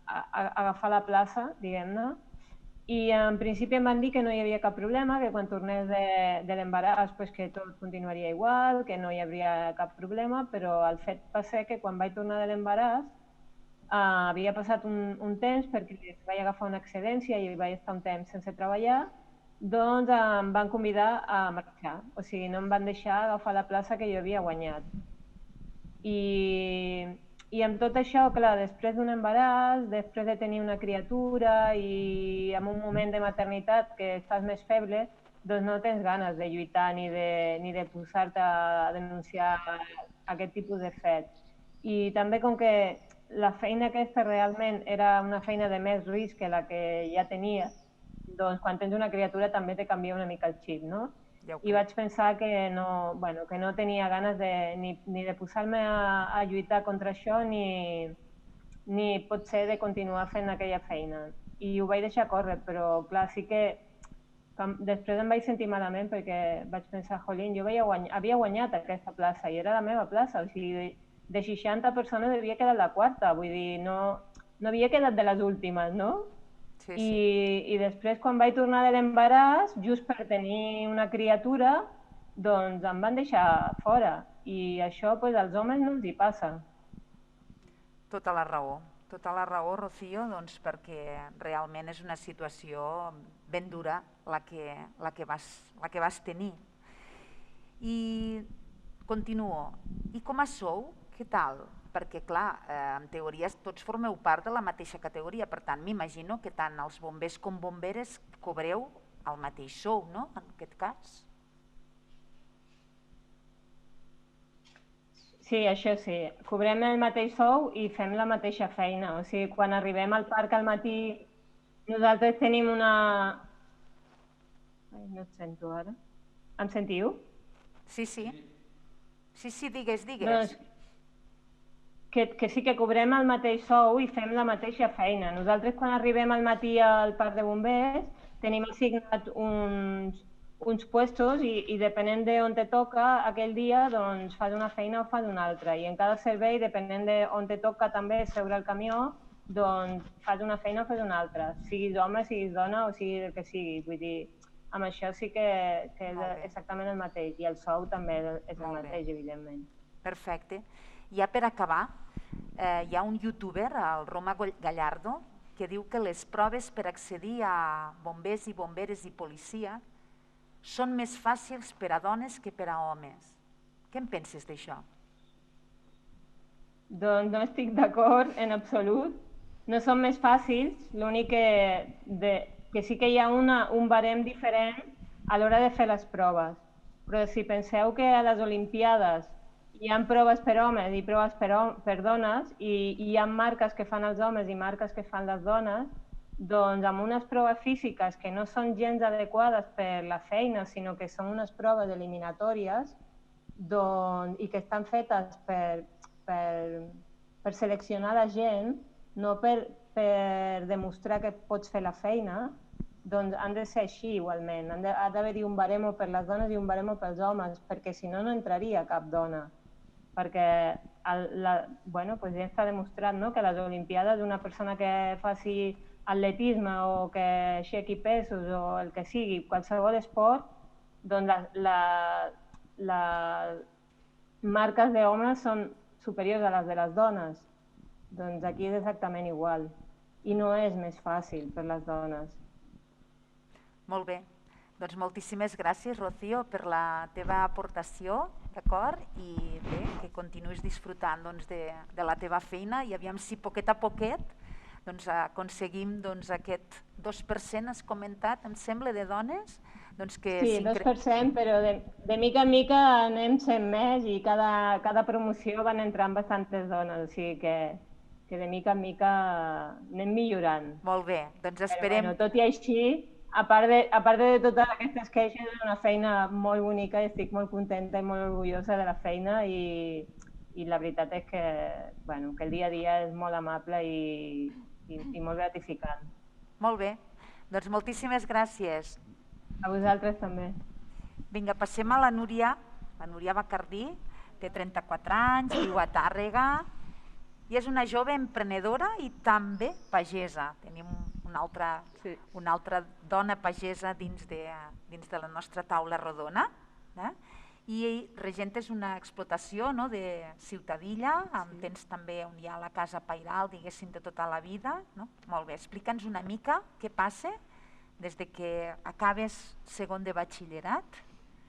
agafar la plaça, diguem-ne, i en principi em van dir que no hi havia cap problema, que quan tornés de l'embaràs que tot continuaria igual, que no hi hauria cap problema, però el fet va ser que quan vaig tornar de l'embaràs havia passat un temps perquè vaig agafar una excedència i vaig estar un temps sense treballar, doncs em van convidar a marxar, o sigui, no em van deixar agafar la plaça que jo havia guanyat. I amb tot això, clar, després d'un embaràs, després de tenir una criatura i en un moment de maternitat que estàs més feble, doncs no tens ganes de lluitar ni de posar-te a denunciar aquest tipus de fets. I també com que la feina aquesta realment era una feina de més risc que la que ja tenia, doncs quan tens una criatura també te canvia una mica el xip, no? I vaig pensar que no tenia ganes ni de posar-me a lluitar contra això ni potser de continuar fent aquella feina. I ho vaig deixar córrer, però clar, sí que després em vaig sentir malament perquè vaig pensar, jolín, jo havia guanyat aquesta plaça i era la meva plaça, o sigui, de 60 persones havia quedat la quarta, vull dir, no havia quedat de les últimes, no? Sí. I després, quan vaig tornar de l'embaràs, just per tenir una criatura, doncs em van deixar fora. I això als homes no els hi passa. Tota la raó, Rocío, doncs perquè realment és una situació ben dura la que vas tenir. I continuo. I com a sou, què tal? Perquè, clar, en teoria tots formeu part de la mateixa categoria, per tant, m'imagino que tant els bombers com bomberes cobreu el mateix sou, no?, en aquest cas. Sí, això sí. Cobrem el mateix sou i fem la mateixa feina. O sigui, quan arribem al parc al matí, nosaltres tenim una... Ai, no et sento ara. Em sentiu? Sí, digues. Doncs que sí que cobrem el mateix sou i fem la mateixa feina. Nosaltres quan arribem al matí al parc de bombers tenim assignat uns puestos i depenent d'on te toca aquell dia doncs fas una feina o fas una altra. I en cada servei, depenent d'on te toca també seure al camió, doncs fas una feina o fas una altra. Siguis home, siguis dona o sigui el que sigui. Vull dir, amb això sí que és exactament el mateix. I el sou també és el mateix, evidentment. Perfecte. Ja per acabar, hi ha un youtuber, el Roma Gallardo, que diu que les proves per accedir a bombers i bomberes i policia són més fàcils per a dones que per a homes. Què en penses d'això? Doncs no estic d'acord en absolut. No són més fàcils, l'únic que sí que hi ha un barem diferent a l'hora de fer les proves. Però si penseu que a les Olimpiades hi ha proves per homes i proves per dones i hi ha marques que fan els homes i marques que fan les dones, doncs amb unes proves físiques que no són gens adequades per la feina, sinó que són unes proves eliminatòries i que estan fetes per seleccionar la gent, no per demostrar que pots fer la feina, doncs han de ser així igualment. Ha d'haver-hi un baremo per les dones i un baremo pels homes, perquè si no, no entraria cap dona. Perquè ja està demostrat que a les Olimpiades una persona que faci atletisme o que aixequi pesos o el que sigui, qualsevol esport, doncs les marques d'homes són superiors a les de les dones. Doncs aquí és exactament igual. I no és més fàcil per les dones. Molt bé. Doncs moltíssimes gràcies, Rocío, per la teva aportació, d'acord? I bé, que continuïs disfrutant de la teva feina i aviam si poquet a poquet aconseguim aquest 2%, has comentat, em sembla, de dones. Sí, 2%, però de mica en mica anem sent més i cada promoció van entrant bastantes dones, o sigui que de mica en mica anem millorant. Molt bé, doncs esperem... Però tot i així, a part de totes aquestes queixes, és una feina molt bonica i estic molt contenta i molt orgullosa de la feina i la veritat és que el dia a dia és molt amable i molt gratificant. Molt bé, doncs moltíssimes gràcies. A vosaltres també. Vinga, passem a la Núria Bacardí, té 34 anys, viu a Tàrrega i és una jove emprenedora i també pagesa. Tenim una altra dona pagesa dins de la nostra taula rodona. I regentes una explotació de Ciutadilla, tens també on hi ha la casa pairal, diguéssim, de tota la vida. Molt bé, explica'ns una mica què passa des que acabes segon de batxillerat.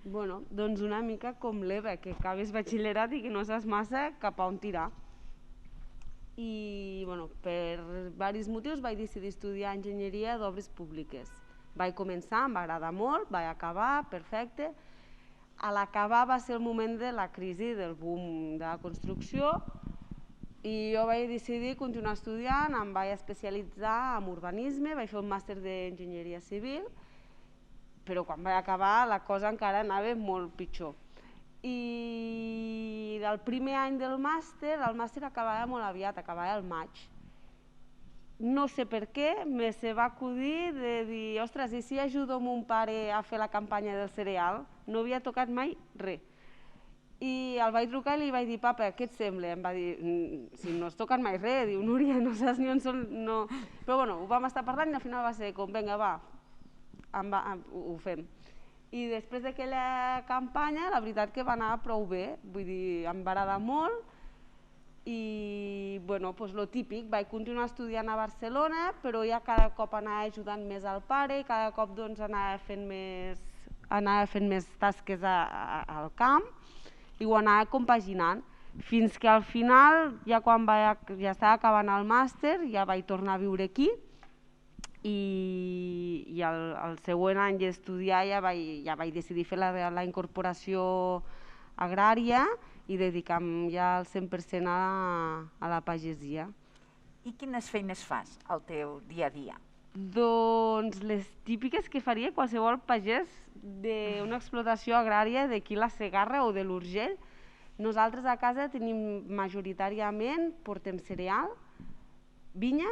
Bueno, doncs una mica com l'Eva, que acabes batxillerat i que no saps massa cap a on tirar. I per diversos motius vaig decidir estudiar enginyeria d'obres públiques. Vaig començar, em va agradar molt, vaig acabar, perfecte. A l'acabar va ser el moment de la crisi, del boom de la construcció, i jo vaig decidir continuar estudiant, em vaig especialitzar en urbanisme, vaig fer un màster d'enginyeria civil, però quan vaig acabar la cosa encara anava molt pitjor. I el primer any del màster, el màster acabava molt aviat, acabava al maig. No sé per què, me se va acudir de dir, ostres, i si ajudo mon pare a fer la campanya del cereal? No havia tocat mai res. I el vaig trucar i li vaig dir, papa, què et sembla? Em va dir, si no has tocat mai res, diu, Núria, no saps ni on són... Però bueno, ho vam estar parlant i al final va ser com, vinga, va, ho fem. I després d'aquella campanya, la veritat que va anar prou bé, vull dir, em va agradar molt i, bueno, doncs lo típic, vaig continuar estudiant a Barcelona, però ja cada cop anava ajudant més al pare, cada cop doncs anava fent més tasques al camp i ho anava compaginant, fins que al final, ja quan ja estava acabant el màster, ja vaig tornar a viure aquí i el següent any d'estudiar ja vaig decidir fer la incorporació agrària i dedicar-me ja al 100% a la pagesia. I quines feines fas al teu dia a dia? Doncs les típiques que faria qualsevol pagès d'una explotació agrària d'aquí la Segarra o de l'Urgell. Nosaltres a casa tenim majoritàriament, portem cereal, vinya,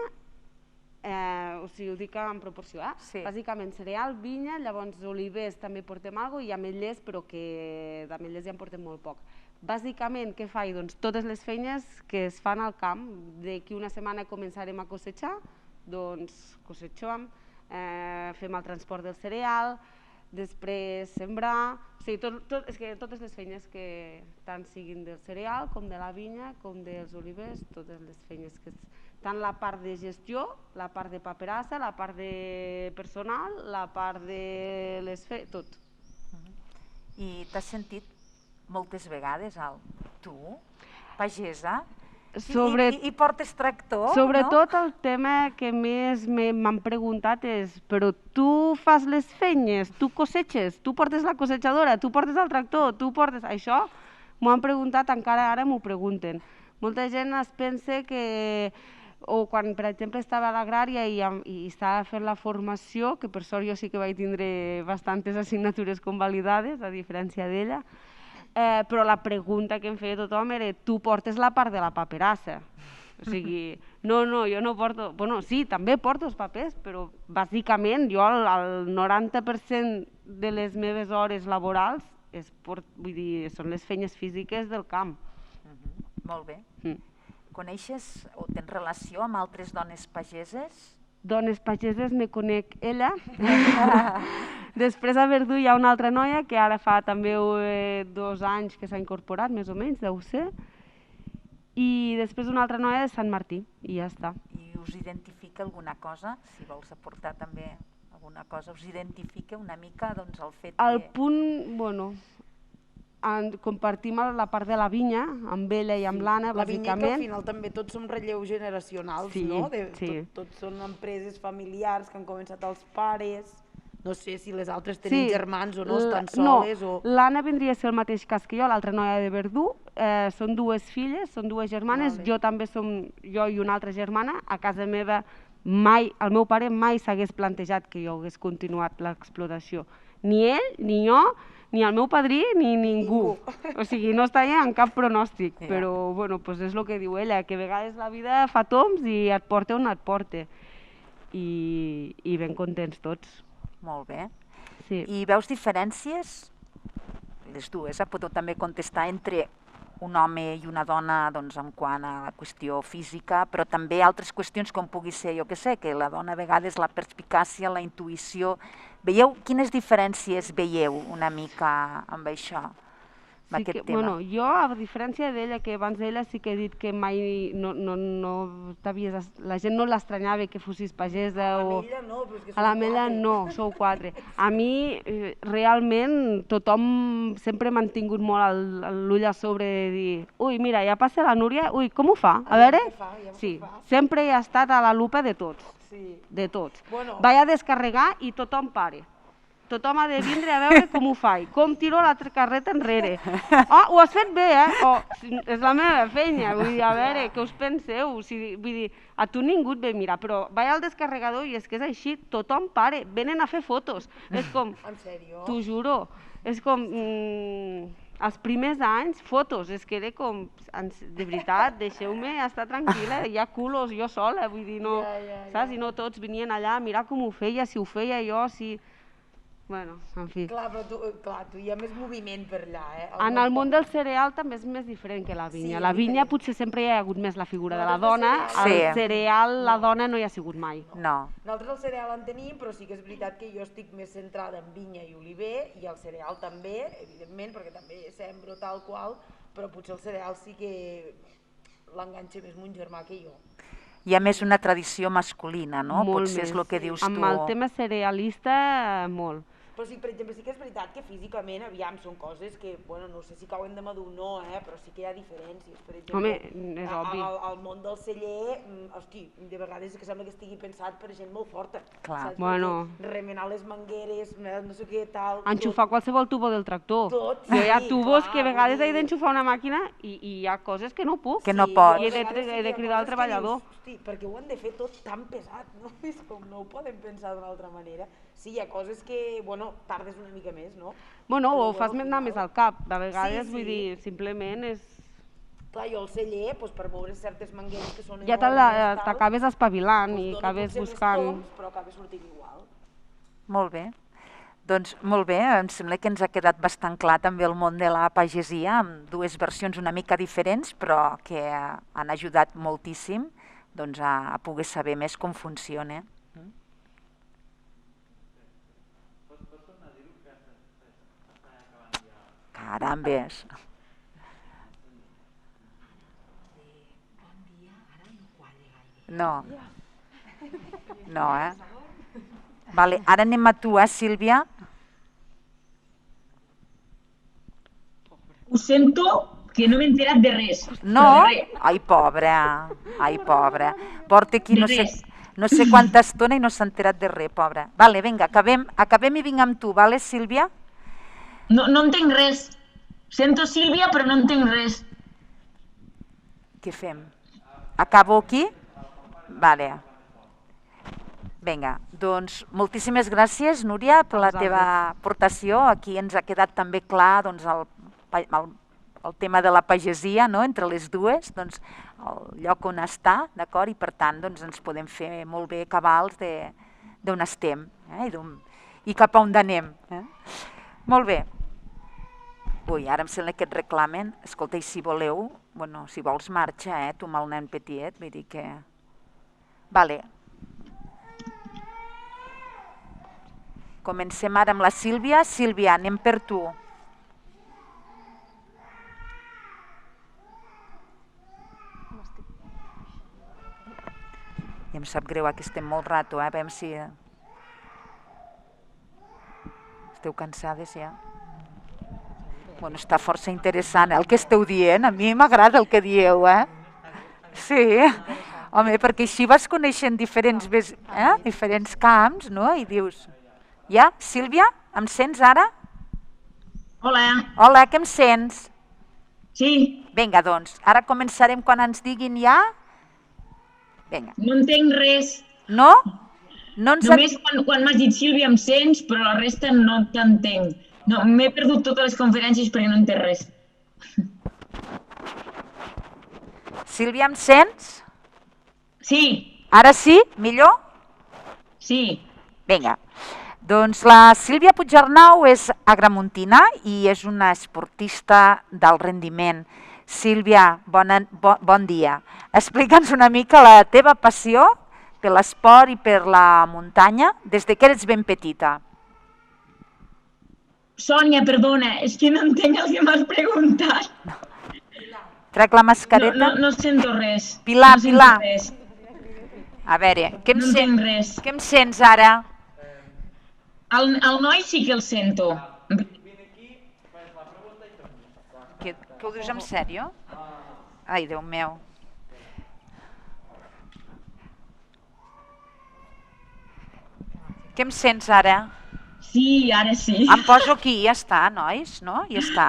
o sigui, ho dic en proporció, bàsicament cereal, vinya, llavors olivers també portem alguna cosa i ametllers, però que d'ametllers ja en portem molt poc. Bàsicament, què faig? Doncs totes les feines que es fan al camp. D'aquí una setmana començarem a cosetxar, doncs cosechem, fem el transport del cereal, després sembrar, o sigui, totes les feines que tant siguin del cereal com de la vinya, com dels olivers, totes les feines que... Tant la part de gestió, la part de paperassa, la part de personal, la part de les feines, tot. I t'has sentit moltes vegades tu, pagesa, i portes tractor, no? Sobretot el tema que més m'han preguntat és però tu fas les feines, tu cosetxes, tu portes la cosechadora, tu portes el tractor, tu portes... Això m'ho han preguntat, encara ara m'ho pregunten. Molta gent es pensa que... O quan, per exemple, estava a l'agrària i estava fent la formació, que per sort jo sí que vaig tindre bastantes assignatures convalidades, a diferència d'ella, però la pregunta que em feia tothom era tu portes la part de la paperassa. O sigui, no, jo no porto... Bueno, sí, també porto els papers, però bàsicament jo el 90% de les meves hores laborals són les feines físiques del camp. Molt bé. Coneixes o tens relació amb altres dones pageses? Dones pageses me conec ella, Després a Verdú hi ha una altra noia que ara fa també 2 anys que s'ha incorporat, més o menys, deu ser. I després una altra noia de Sant Martí, i ja està. I us identifica alguna cosa? Si vols aportar també alguna cosa, us identifica una mica el fet que... El punt, bueno, compartim la part de la vinya, amb ella i amb l'Anna, bàsicament. La vinya que al final també tots som relleus generacionals, no? Tots són empreses familiars que han començat els pares, no sé si les altres tenen germans o no, estan soles o... No, l'Anna vindria a ser el mateix cas que jo, l'altra noia de Verdú, són 2 filles, són 2 germanes, jo també som jo i una altra germana, a casa meva mai, el meu pare mai s'hagués plantejat que jo hagués continuat l'explotació, ni ell, ni jo, ni el meu padrí, ni ningú. O sigui, no estava en cap pronòstic, però bueno, és el que diu ella, que a vegades la vida fa tombs i et porta on et porta. I ben contents tots. Molt bé. Sí. I veus diferències, les dues, podeu també contestar, entre un home i una dona en quant a la qüestió física, però també altres qüestions com pugui ser, jo què sé, que la dona a vegades la perspicàcia, la intuïció... Veieu quines diferències veieu una mica amb això, amb aquest tema? Bueno, jo, a diferència d'ella, que abans d'ella sí que he dit que mai la gent no l'estranyava que fossis pagesa o... A l'Ametlla no, però és que a l'Ametlla no, sou 4. A mi, realment, tothom sempre m'ha tingut molt l'ull a sobre de dir ui, mira, ja passa la Núria, ui, com ho fa? A veure? Sí, sempre he estat a la lupa de tots. De tots. Vaig a descarregar i tothom pare. Tothom ha de vindre a veure com ho faig, com tiro la carreta enrere. Ah, ho has fet bé, és la meva feina, vull dir, a veure, què us penseu? Vull dir, a tu ningú et ve mirar, però vaig al descarregador i és que és així, tothom pare, venen a fer fotos. És com... En sèrio? T'ho juro. És com... Els primers anys, fotos, és que era com, de veritat, deixeu-me estar tranquil·la, hi ha culos jo sola, vull dir, no, saps? I no tots venien allà a mirar com ho feia, si ho feia jo, si... Bueno, en fi. Clar, però tu hi ha més moviment per allà, En el món del cereal també és més diferent que la vinya. La vinya potser sempre hi ha hagut més la figura de la dona, el cereal la dona no hi ha sigut mai. No. Nosaltres el cereal en tenim, però sí que és veritat que jo estic més centrada en vinya i oliver, i el cereal també, evidentment, perquè també sembro tal qual, però potser el cereal sí que l'enganxa més mon germà que jo. Hi ha més una tradició masculina, no? Molt Potser és el que dius tu. Amb el tema cerealista, molt. Però sí, per exemple, sí que és veritat que físicament, aviam, són coses que, bueno, no sé si cauen de madur o no, però sí que hi ha diferències. Per exemple, home, és obvi. Al món del celler, hosti, de vegades és que sembla que estigui pensat per gent molt forta. Clar. Bueno. Remenar les mangueres, no sé què, tal... Enxufar qualsevol tubo del tractor. Tot, sí, hi ha tubos que a vegades he d'enxufar una màquina i hi ha coses que no puc. Que no pots. I he de cridar al treballador. Hosti, perquè ho han de fer tot tan pesat, no? És com no ho podem pensar d'una altra manera. Sí, hi ha coses que, bueno, tardes una mica més, no? Bueno, ho fas anar més al cap, de vegades, vull dir, simplement és... Clar, jo al celler, per moure certes mangueres que són ja t'acabes espavilant i acabes buscant... Però acabes sortint igual. Molt bé. Doncs molt bé, em sembla que ens ha quedat bastant clar també el món de la pagesia, amb 2 versions una mica diferents, però que han ajudat moltíssim a poder saber més com funciona. Carambes. No. No, Vale, ara anem a tu, Sílvia. Ho sento, que no m'he enterat de res. No? Ai, pobra. Ai, pobra. Porta aquí no sé quanta estona i no s'ha enterat de res, pobra. Vale, vinga, acabem i vinc amb tu, vale, Sílvia? No entenc res. Sento Sílvia, però no entenc res. Què fem? Acabo aquí? Vale. Vinga, doncs moltíssimes gràcies, Núria, per la teva aportació. Aquí ens ha quedat també clar el tema de la pagesia entre les dues, el lloc on està, d'acord? I per tant ens podem fer molt bé cabals d'on estem i cap a on anem. Molt bé. Ui, ara em sembla que et reclamen. Escolta, i si voleu, si vols marxa, tu amb el nen petit, vull dir que... Vale. Comencem ara amb la Sílvia. Sílvia, anem per tu. I em sap greu que estem molt rato, a veure si... Esteu cansades ja? Bueno, està força interessant el que esteu dient. A mi m'agrada el que dieu, Sí, home, perquè així vas coneixent diferents camps, no? I dius... Ja? Sílvia, em sents ara? Hola. Hola, que em sents? Sí. Vinga, doncs, ara començarem quan ens diguin ja. Vinga. No entenc res. No? Només quan m'has dit Sílvia em sents, però la resta no t'entenc. No, m'he perdut totes les conferències perquè no entenc res. Sílvia, em sents? Sí. Ara sí? Millor? Sí. Vinga. Doncs la Sílvia Puigarnau és agramontina i és una esportista d'alt rendiment. Sílvia, bon dia. Explica'ns una mica la teva passió per l'esport i per la muntanya des que eres ben petita. Sònia, perdona, és que no entenc el que m'has preguntat. Trec la mascareta. No sento res. Pilar, no sento Pilar. Res. A veure, què entenc res. Què em sents ara? El noi sí que el sento. Que ho dius en sèrio? Ai, Déu meu. Què em sents ara? Sí, ara sí. Em poso aquí, ja està, nois, no? Ja està.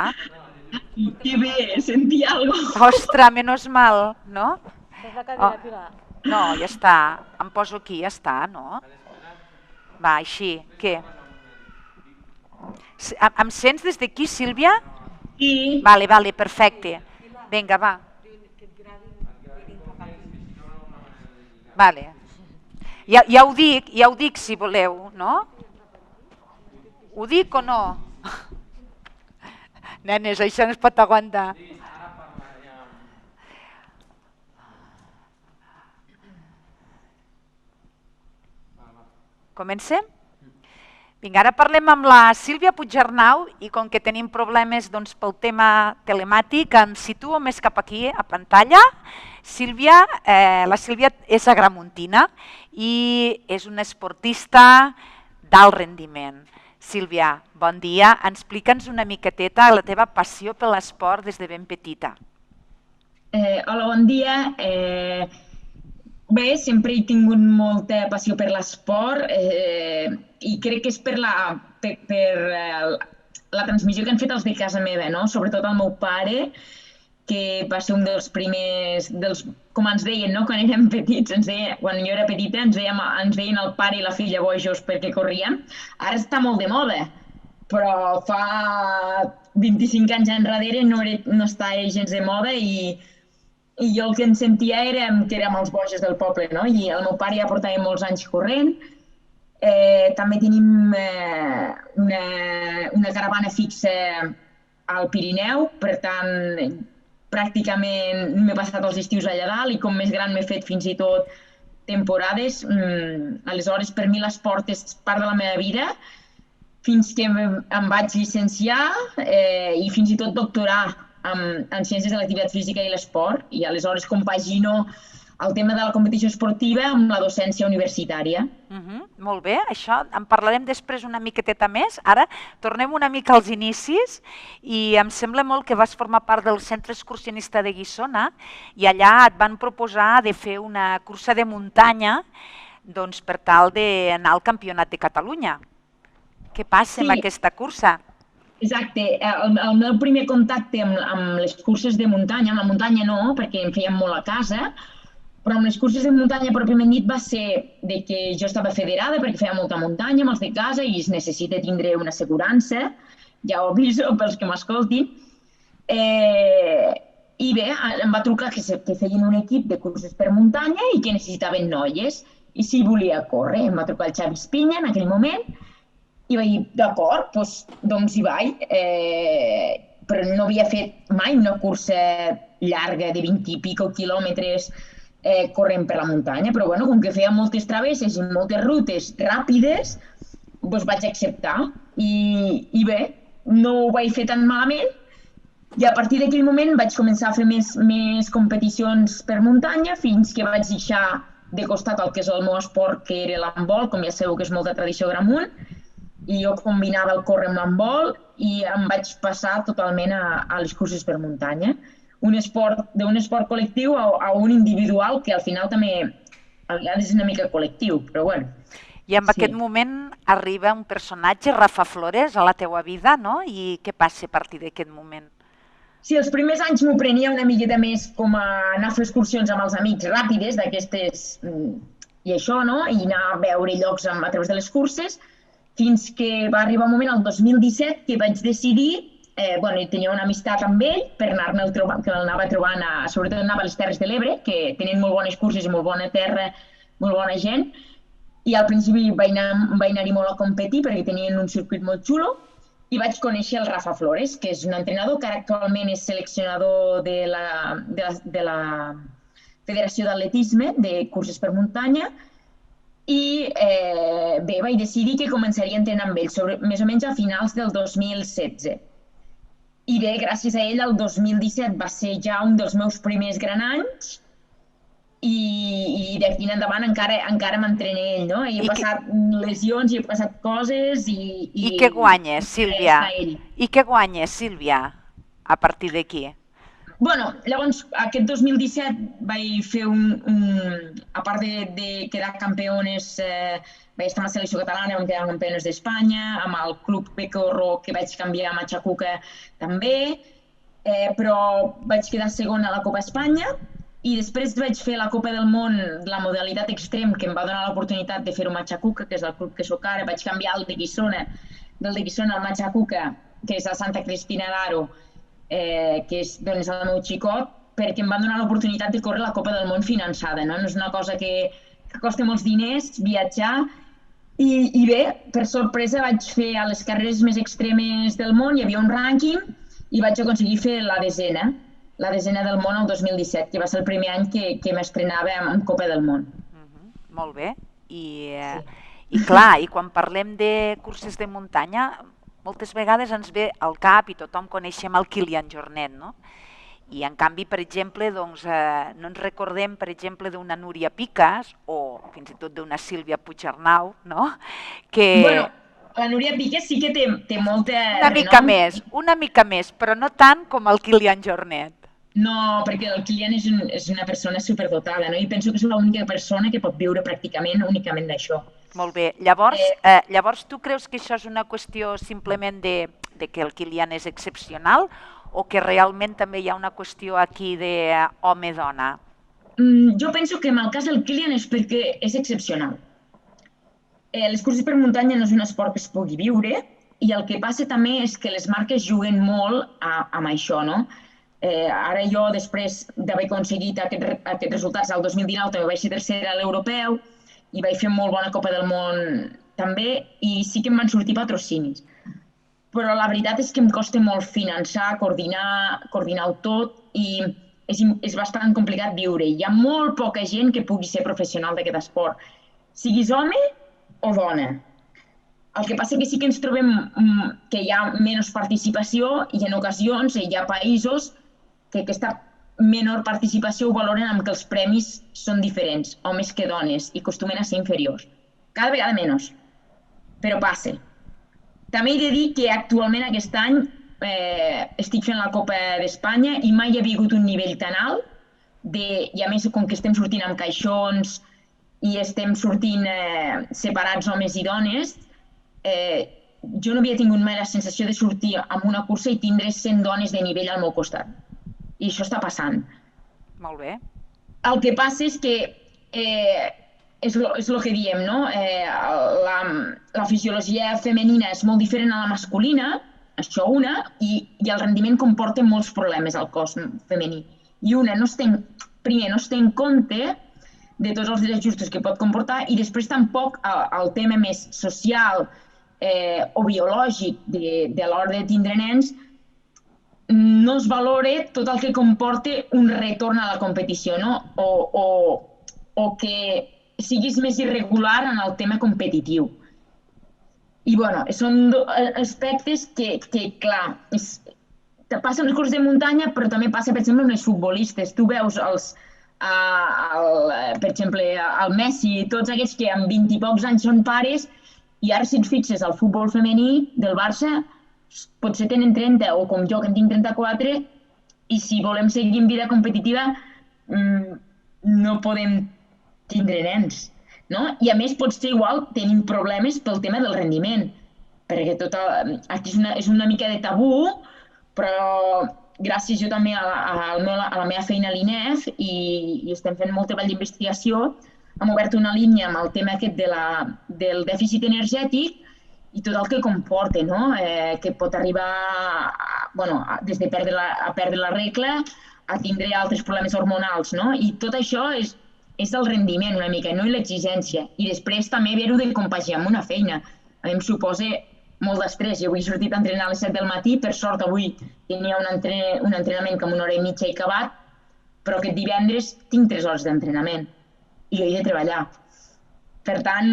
Que bé, sentí alguna cosa. Ostres, menos mal, no? És la cadira, Pilar. No, ja està. Em poso aquí, ja està, no? Va, així. Què? Em sents des d'aquí, Sílvia? Sí. Vale, perfecte. Vinga, va. Vale. Ja ho dic si voleu, no? Ho dic o no? Nenes, això no es pot aguantar. Comencem? Vinga, ara parlem amb la Sílvia Puigarnau i com que tenim problemes pel tema telemàtic, em situo més cap aquí, a pantalla. La Sílvia és agramontina i és una esportista d'alt rendiment. Sílvia, bon dia. Explica'ns una miqueteta la teva passió per l'esport des de ben petita. Hola, bon dia. Bé, sempre he tingut molta passió per l'esport i crec que és per la transmissió que han fet els de casa meva, no? Sobretot el meu pare, que va ser un dels primers, com ens deien, no? Quan érem petits, quan jo era petita, ens deien el pare i la filla bojos perquè corrien. Ara està molt de moda, però fa 25 anys enrere no estava gens de moda i jo el que em sentia era que érem els boges del poble, no? I el meu pare ja portava molts anys corrent. També tenim una caravana fixa al Pirineu, per tant, pràcticament m'he passat els estius allà dalt i com més gran m'he fet fins i tot temporades. Aleshores, per mi l'esport és part de la meva vida, fins que em vaig llicenciar i fins i tot doctorar en Ciències de l'Activitat Física i l'Esport, i aleshores compagino el tema de la competició esportiva amb la docència universitària. Molt bé, això en parlarem després una miqueteta més. Ara tornem una mica als inicis i em sembla molt que vas formar part del Centre Excursionista de Guissona i allà et van proposar de fer una cursa de muntanya per tal d'anar al Campionat de Catalunya. Què passa amb aquesta cursa? Exacte. El meu primer contacte amb les curses de muntanya, amb la muntanya no, perquè em feien molt a casa, però amb les curses de muntanya pròpiament dit va ser que jo estava federada perquè feia molta muntanya amb els de casa i es necessita tindre una assegurança, ja ho aviso pels que m'escoltin. I bé, em va trucar que feien un equip de curses per muntanya i que necessitaven noies. I si volia córrer, em va trucar el Xavi Espinya en aquell moment i vaig dir, d'acord, doncs hi vaig. Però no havia fet mai una cursa llarga de 20 i pico quilòmetres corrent per la muntanya, però com que feia moltes travesses i moltes rutes ràpides, doncs vaig acceptar i bé, no ho vaig fer tan malament i a partir d'aquell moment vaig començar a fer més competicions per muntanya fins que vaig deixar de costat el que és el meu esport, que era l'handbol, com ja sabeu que és molta tradició a Gramunt, i jo combinava el córrer amb l'handbol i em vaig passar totalment a les curses per muntanya. D'un esport col·lectiu a un individual que al final també a vegades és una mica col·lectiu, però bueno. I en aquest moment arriba un personatge, Rafa Flores, a la teua vida, no? I què passa a partir d'aquest moment? Sí, els primers anys m'ho prenia una miqueta més com a anar a fer excursions amb els amics ràpides d'aquestes i això, no? I anar a veure llocs a través de les curses, fins que va arribar un moment, el 2017, que vaig decidir, bueno, tenia una amistat amb ell per anar-me'l trobant, que l'anava trobant, sobretot anava a les Terres de l'Ebre, que tenen molt bones curses i molt bona terra, molt bona gent, i al principi vaig anar-hi molt a competir perquè tenien un circuit molt xulo, i vaig conèixer el Rafa Flores, que és un entrenador que ara actualment és seleccionador de la Federació d'Atletisme de curses per muntanya, i bé, vaig decidir que començaria a entrenar amb ell, més o menys a finals del 2016. I bé, gràcies a ell, el 2017 va ser ja un dels meus primers gran anys, i d'aquí en endavant encara m'entrena ell, no? I he passat lesions, i he passat coses I què guanyes, Sílvia? I què guanyes, Sílvia, a partir d'aquí? Bueno, llavors, aquest 2017 vaig fer a part de quedar campeones, vaig estar amb la selecció catalana, vam quedar campeones d'Espanya, amb el club Pecorro, que vaig canviar a Matxacuca també, però vaig quedar segona a la Copa Espanya, i després vaig fer la Copa del Món de la modalitat extrem, que em va donar l'oportunitat de fer-ho a Matxacuca, que és el club que soc ara. Vaig canviar del de Guissona al Matxacuca, que és a Santa Cristina d'Aro, que és el meu xicot, perquè em van donar l'oportunitat de córrer la Copa del Món finançada. No és una cosa que costa molts diners, viatjar, i bé, per sorpresa vaig fer a les carreres més extremes del món, hi havia un rànquing, i vaig aconseguir fer la desena del món el 2017, que va ser el primer any que m'estrenava en Copa del Món. Molt bé. I clar, i quan parlem de curses de muntanya, moltes vegades ens ve al cap i tothom coneixem el Kilian Jornet, no? I en canvi, per exemple, no ens recordem, per exemple, d'una Núria Picas o fins i tot d'una Sílvia Puigarnau, no? Bueno, la Núria Piqué sí que té molta renom. Una mica més, però no tant com el Kilian Jornet. No, perquè el Kilian és una persona superdotada, no? I penso que és l'única persona que pot viure pràcticament únicament d'això. Molt bé. Llavors tu creus que això és una qüestió simplement de que el Kilian és excepcional o que realment també hi ha una qüestió aquí d'home-dona? Jo penso que en el cas del Kilian és perquè és excepcional. Les curses per muntanya no és un esport que es pugui viure i el que passa també és que les marques juguen molt amb això, no? Ara jo, després d'haver aconseguit aquests resultats el 2019, també vaig ser tercera a l'europeu i vaig fer molt bona Copa del Món també i sí que em van sortir patrocinis. Però la veritat és que em costa molt finançar, coordinar-ho tot i és bastant complicat viure. Hi ha molt poca gent que pugui ser professional d'aquest esport, siguis home o dona. El que passa que sí que ens trobem que hi ha menys participació i en ocasions hi ha països que aquesta menor participació ho valoren amb que els premis són diferents, homes que dones, i acostumen a ser inferiors. Cada vegada menys, però passa. També he de dir que actualment aquest any estic fent la Copa d'Espanya i mai hi havia hagut un nivell tan alt, i a més com que estem sortint amb caixons i estem sortint separats homes i dones, jo no havia tingut mai la sensació de sortir amb una cursa i tindre 100 dones de nivell al meu costat. I això està passant. Molt bé. El que passa és que és el que diem, no? La fisiologia femenina és molt diferent a la masculina, això una, i el rendiment comporta molts problemes al cos femení. I una, primer, no es té en compte de tots els desajustos que pot comportar i després tampoc el tema més social o biològic de l'hora de tindre nens no es valora tot el que comporta un retorn a la competició, no? O que siguis més irregular en el tema competitiu. I bueno, són aspectes que clar, passen les curses de muntanya, però també passa, per exemple, amb les futbolistes. Tu veus per exemple, el Messi i tots aquests que amb 20 i pocs anys són pares, i ara si et fixes al futbol femení del Barça, potser tenen 30, o com jo, que en tinc 34, i si volem seguir en vida competitiva no podem tindre nens. No? I a més potser igual tenim problemes pel tema del rendiment, perquè aquí és una mica de tabú, però gràcies jo també a la meva feina a l'INEF i estem fent molt treball d'investigació, hem obert una línia amb el tema aquest del dèficit energètic i tot el que comporta, no? Que pot arribar des de perdre la regla a tindre altres problemes hormonals, no? I tot això és el rendiment una mica, no? I l'exigència. I després també haver-ho de compaginar amb una feina. A mi em suposa molt d'estrès. Jo avui he sortit a entrenar a les 7 del matí, per sort avui tenia un entrenament que en 1 hora i mitja he acabat, però aquest divendres tinc 3 hores d'entrenament i jo he de treballar. Per tant,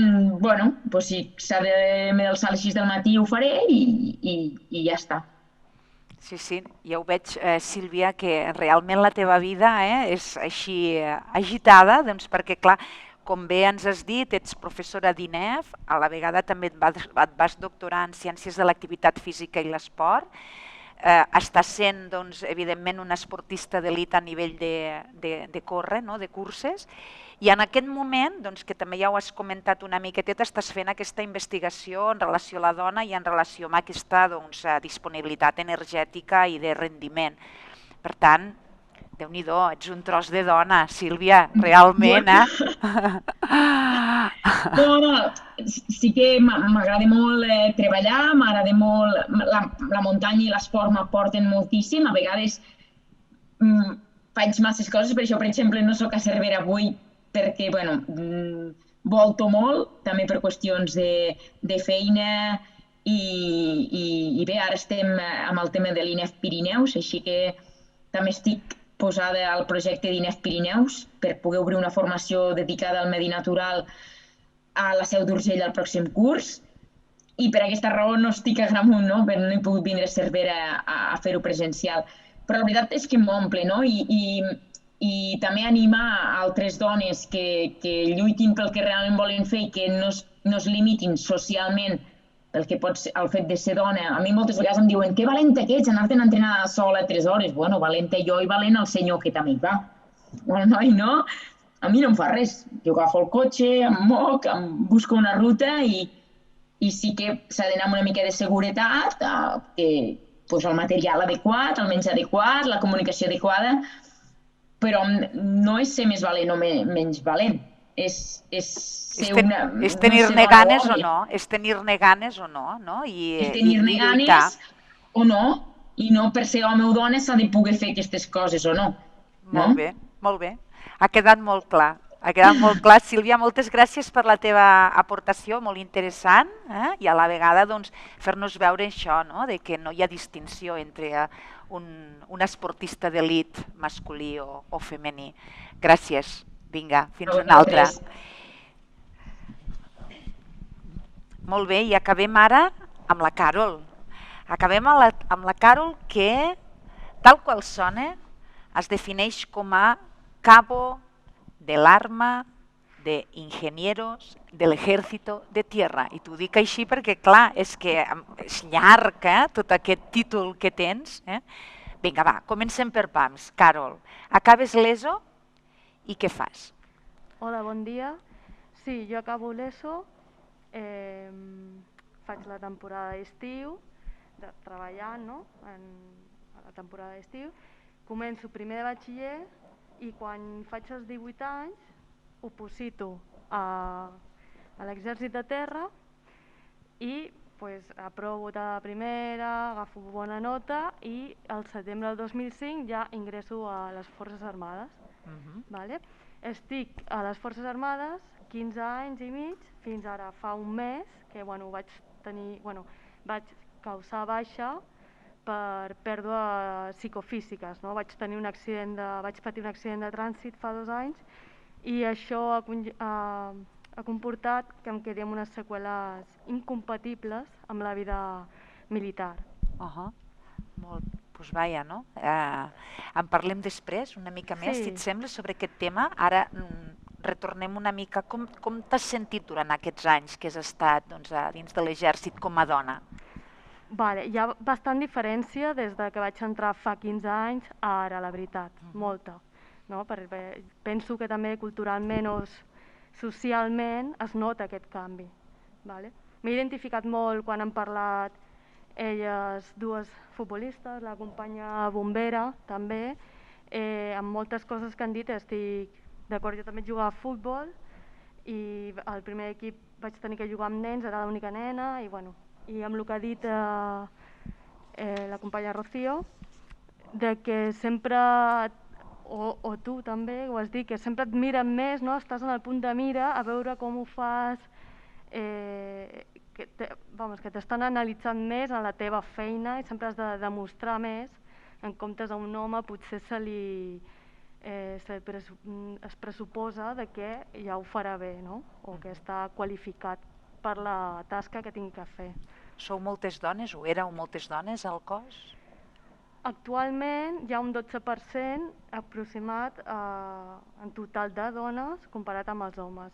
si s'ha de alçar a les 6 del matí ho faré i ja està. Sí, ja ho veig, Sílvia, que realment la teva vida és així agitada, doncs perquè, clar, com bé ens has dit, ets professora d'INEF, a la vegada també et vas doctorar en Ciències de l'Activitat Física i l'Esport, estàs sent, doncs, evidentment, una esportista d'elit a nivell de córrer, de curses, i en aquest moment, doncs, que també ja ho has comentat una miqueteta, estàs fent aquesta investigació en relació a la dona i en relació amb aquesta disponibilitat energètica i de rendiment. Per tant, Déu-n'hi-do, ets un tros de dona, Sílvia, realment, No, sí que m'agrada molt treballar, m'agrada molt, la muntanya i l'esport m'aporten moltíssim, a vegades faig masses coses, per això, per exemple, no soc a Cervera avui, perquè, volto molt, també per qüestions de feina, i bé, ara estem amb el tema de l'INEF Pirineus, així que també estic posada al projecte d'INEF Pirineus per poder obrir una formació dedicada al medi natural a la Seu d'Urgell al pròxim curs, i per aquesta raó no estic a Gramunt, perquè no he pogut vindre a Cervera a fer-ho presencial. Però la veritat és que m'omple, no? I també animar altres dones que lluitin pel que realment volen fer i que no es limitin socialment pel que pot ser el fet de ser dona. A mi moltes vegades em diuen que valenta que ets, anar-te'n a entrenar sola 3 hores. Bueno, valenta jo i valent el senyor que també hi va. Bueno, noi, no? A mi no em fa res. Jo agafo el cotxe, em moc, em busco una ruta i sí que s'ha d'anar amb una mica de seguretat, el material adequat, el menjar adequat, la comunicació adequada, però no és ser més valent o menys valent. És tenir-ne ganes o no, és tenir-ne ganes o no, és tenir-ne ganes o no, i no per ser home o dona s'ha de poder fer aquestes coses o no. Molt bé, molt bé. Ha quedat molt clar. Ha quedat molt clar. Sílvia, moltes gràcies per la teva aportació, molt interessant, i a la vegada fer-nos veure això, de que no hi ha distinció entre un esportista d'elit masculí o femení. Gràcies. Vinga, fins una altra. Molt bé, i acabem ara amb la Carol. Acabem amb la Carol que, tal qual sona, es defineix com a cabo del arma de ingenieros del ejército de tierra. I t'ho dic així perquè, clar, és que és llarg, tot aquest títol que tens. Vinga, va, comencem per pams. Carol, acabes l'ESO i què fas? Hola, bon dia. Sí, jo acabo l'ESO, faig la temporada d'estiu, treballant a la temporada d'estiu, començo primer de batxiller i quan faig els 18 anys oposito a l'exèrcit de terra i aprovo de primera, agafo bona nota i al setembre del 2005 ja ingresso a les Forces Armades. Estic a les Forces Armades 15 anys i mig, fins ara fa un mes que vaig causar baixa per pèrdues psicofísiques. Vaig patir un accident de trànsit fa 2 anys i això ha comportat que em quedi amb unes seqüeles incompatibles amb la vida militar. Molt, doncs vaja, no? En parlem després, una mica més, si et sembla, sobre aquest tema. Ara retornem una mica. Com t'has sentit durant aquests anys que has estat dins de l'exèrcit com a dona? Hi ha bastant diferència des que vaig entrar fa 15 anys a ara, la veritat, molta. Perquè penso que també culturalment o socialment es nota aquest canvi. M'he identificat molt quan han parlat elles dues futbolistes, la companya bombera també, amb moltes coses que han dit estic d'acord. Jo també jugava a futbol i al primer equip vaig tenir que jugar amb nens, era l'única nena, i amb el que ha dit la companya Rocío, de que sempre, o tu també ho has dit, que sempre et miren més, estàs en el punt de mira a veure com ho fas, que t'estan analitzant més en la teva feina i sempre has de demostrar més, en comptes a un home potser es pressuposa que ja ho farà bé, o que està qualificat per la tasca que tinc que fer. Sou moltes dones o éreu moltes dones al cos? Actualment hi ha un 12% aproximat en total de dones comparat amb els homes.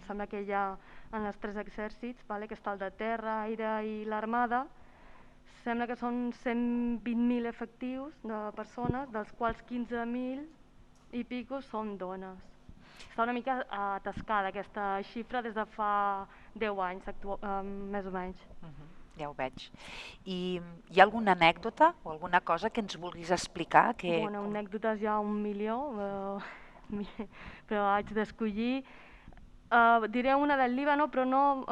Sembla que hi ha en els 3 exèrcits, que està el de terra, aire i l'armada, sembla que són 120.000 efectius de persones, dels quals 15.000 i pico són dones. Està una mica atascada aquesta xifra des de fa 10 anys, més o menys. Ja ho veig. I hi ha alguna anècdota o alguna cosa que ens vulguis explicar? Anècdotes hi ha 1 milió, però haig d'escollir. Diré una del Líban, però no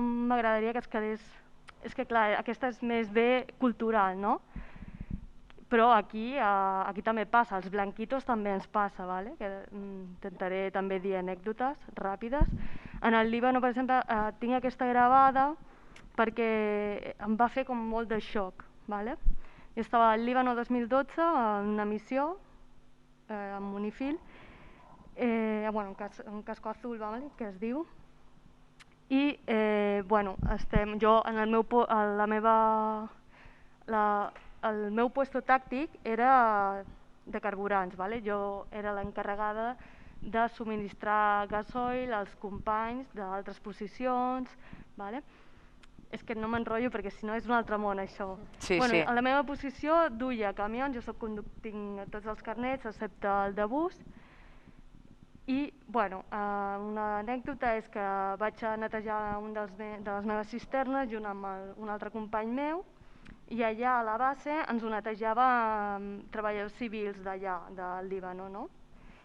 m'agradaria que es quedés... És que clar, aquesta és més bé cultural, no? Però aquí també passa, als blanquitos també ens passa, que intentaré també dir anècdotes ràpides. En el Líban, per exemple, tinc aquesta gravada perquè em va fer com molt de xoc. Jo estava al Líban el 2012 en una missió amb Unifil, un casco azul, que es diu, i jo en el meu puesto tàctic era de carburants. Jo era l'encarregada de subministrar gasoil als companys d'altres posicions. És que no m'enrotllo perquè si no és un altre món això. A la meva posició duia camions, jo tinc tots els carnets excepte el de bus. I una anècdota és que vaig a netejar una de les meves cisternes junt amb un altre company meu i allà a la base ens ho netejava treballadors civils d'allà, del Líban.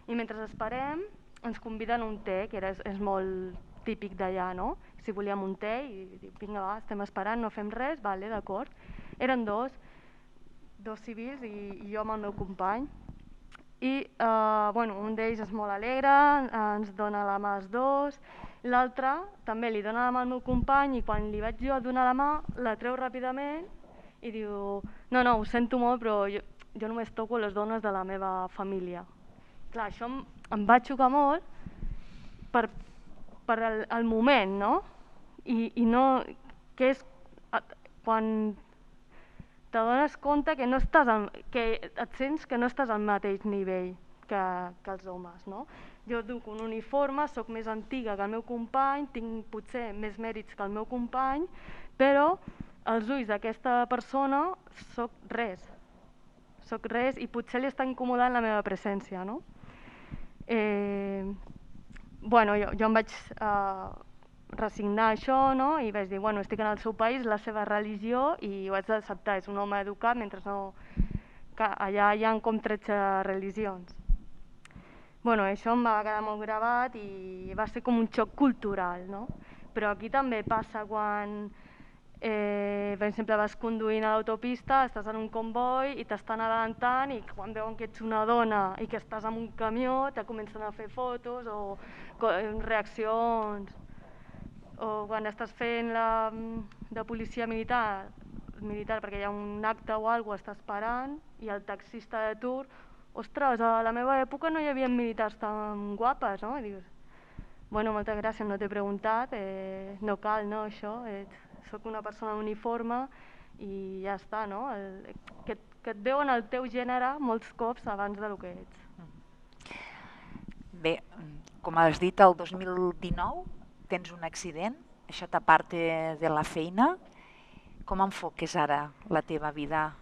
I mentre esperem ens conviden a un te, que és molt típic d'allà, si volíem un te i dic, vinga va, estem esperant, no fem res, d'acord. Eren dos civils i jo amb el meu company. I un d'ells és molt alegre, ens dona la mà als dos, l'altre també li dona la mà al meu company i quan li vaig jo donar la mà la treu ràpidament i diu, no, ho sento molt però jo només toco les dones de la meva família. Clar, això em va xocar molt per el moment, no? I no, que és quan t'adones compte que et sents que no estàs al mateix nivell que els homes. Jo duc un uniforme, soc més antiga que el meu company, tinc potser més mèrits que el meu company, però als ulls d'aquesta persona soc res i potser li està incomodant la meva presència. Jo em vaig resignar això i vaig dir, estic en el seu país, la seva religió i ho haig d'acceptar, és un home educat, mentre no... Allà hi ha com 13 religions. Això em va quedar molt gravat i va ser com un xoc cultural, però aquí també passa quan, per exemple, vas conduint a l'autopista, estàs en un comboi i t'estan adelantant i quan veuen que ets una dona i que estàs en un camió te comencen a fer fotos o reaccions. O quan estàs fent de policia militar perquè hi ha un acte o alguna cosa, estàs parant i el taxista de tur, ostres, a la meva època no hi havia militars tan guapes, no? I dius, Bueno, moltes gràcies, no t'he preguntat, no cal, no, això, soc una persona d'uniforme i ja està, no? Que et veuen el teu gènere molts cops abans del que ets. Bé, com has dit, el 2019 tens un accident, això t'aparta de la feina. Com enfoques ara la teva vida?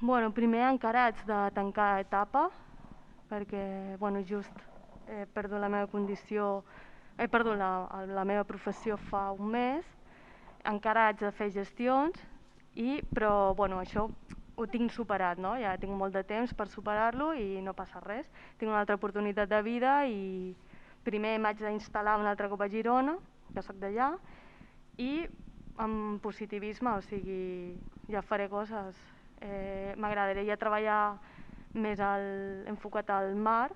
Bueno, primer encara haig de tancar etapa, perquè, bueno, just he perdut la meva condició, he perdut la meva professió fa un mes, encara haig de fer gestions, però bueno, això ho tinc superat, no? Ja tinc molt de temps per superar-lo i no passa res. Tinc una altra oportunitat de vida i primer m'haig d'instal·lar un altre cop a Girona, que soc d'allà, i amb positivisme, o sigui, ja faré coses. M'agradaria treballar més enfocat al mar,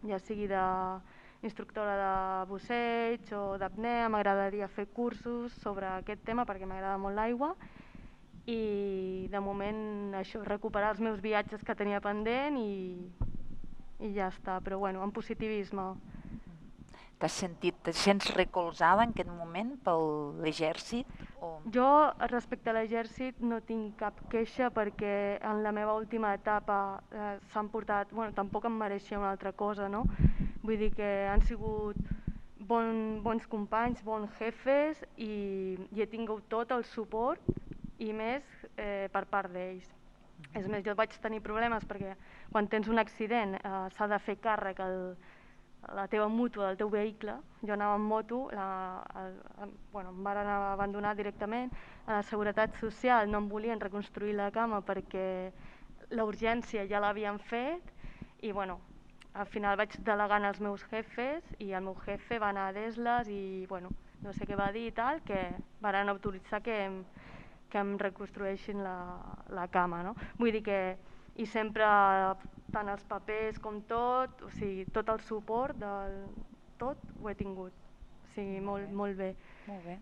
ja sigui d'instructora de busseig o d'apnea, m'agradaria fer cursos sobre aquest tema perquè m'agrada molt l'aigua i de moment això, recuperar els meus viatges que tenia pendent i ja està, però bueno, amb positivisme. Te sents recolzada en aquest moment per l'exèrcit? Jo respecte a l'exèrcit no tinc cap queixa perquè en la meva última etapa s'han portat, bueno, tampoc em mereixia una altra cosa, no? Vull dir que han sigut bons companys, bons jefes i he tingut tot el suport i més per part d'ells. És més, jo vaig tenir problemes perquè quan tens un accident s'ha de fer càrrec la teva mútua del teu vehicle. Jo anava en moto, em van abandonar directament. A la Seguretat Social no em volien reconstruir la cama perquè la urgència ja l'havien fet i bueno, al final vaig delegar en els meus jefes i el meu jefe va anar a Desles i bueno, no sé què va dir i tal, que van autoritzar que em reconstrueixin la cama, no? Vull dir que, i sempre tant els papers com tot, o sigui, tot el suport tot ho he tingut, o sigui, molt bé.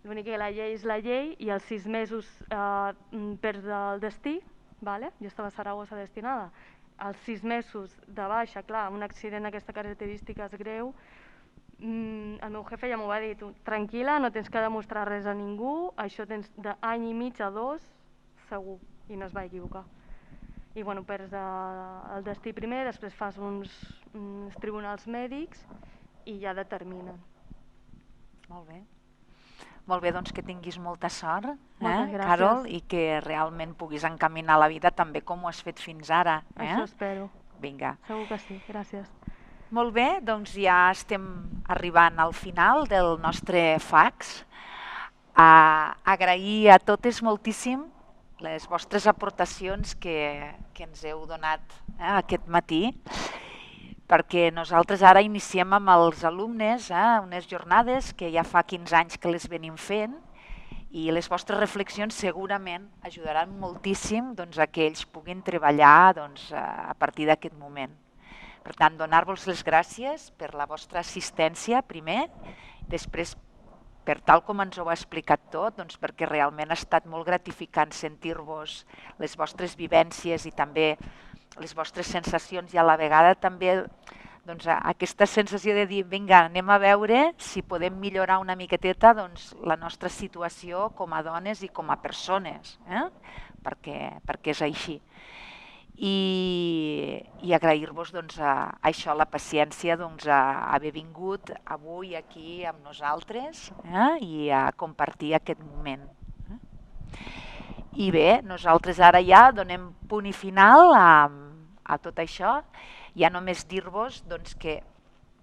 L'únic que la llei és la llei i els 6 mesos perds el destí, jo estava a Saragossa destinada, els 6 mesos de baixa, clar, un accident d'aquesta característica és greu, el meu jefe ja m'ho va dir, tu tranquil·la, no tens que demostrar res a ningú, això tens d'any i mig a 2 segur, i no es va equivocar. I bueno, perds el destí primer, després fas uns tribunals mèdics i ja determinen. Molt bé. Molt bé, doncs que tinguis molta sort, Carol, i que realment puguis encaminar la vida també com ho has fet fins ara. Això espero. Vinga. Segur que sí, gràcies. Molt bé, doncs ja estem arribant al final del nostre fax. Agrair a totes moltíssim les vostres aportacions que ens heu donat aquest matí, perquè nosaltres ara iniciem amb els alumnes unes jornades que ja fa 15 anys que les venim fent i les vostres reflexions segurament ajudaran moltíssim a que ells puguin treballar a partir d'aquest moment. Per tant, donar-vos les gràcies per la vostra assistència primer, després per tal com ens ho ha explicat tot, perquè realment ha estat molt gratificant sentir-vos les vostres vivències i també les vostres sensacions i a la vegada també aquesta sensació de dir vinga, anem a veure si podem millorar una miqueteta la nostra situació com a dones i com a persones, perquè és així. I agrair-vos això, la paciència d'haver vingut avui aquí amb nosaltres i a compartir aquest moment. I bé, nosaltres ara ja donem punt i final a tot això. Ja només dir-vos que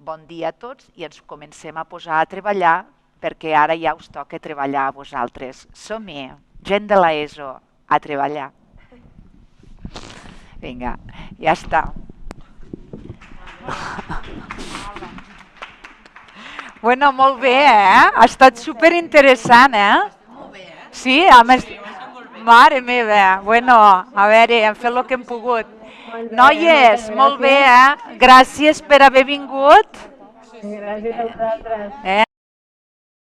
bon dia a tots i ens comencem a posar a treballar perquè ara ja us toca treballar a vosaltres. Som-hi, gent de l'ESO, a treballar. Vinga, ja està. Bueno, molt bé, ha estat superinteressant, Molt bé, Sí, a més... Mare meva, bueno, a veure, hem fet el que hem pogut. Noies, molt bé, Gràcies per haver vingut. Gràcies a vosaltres.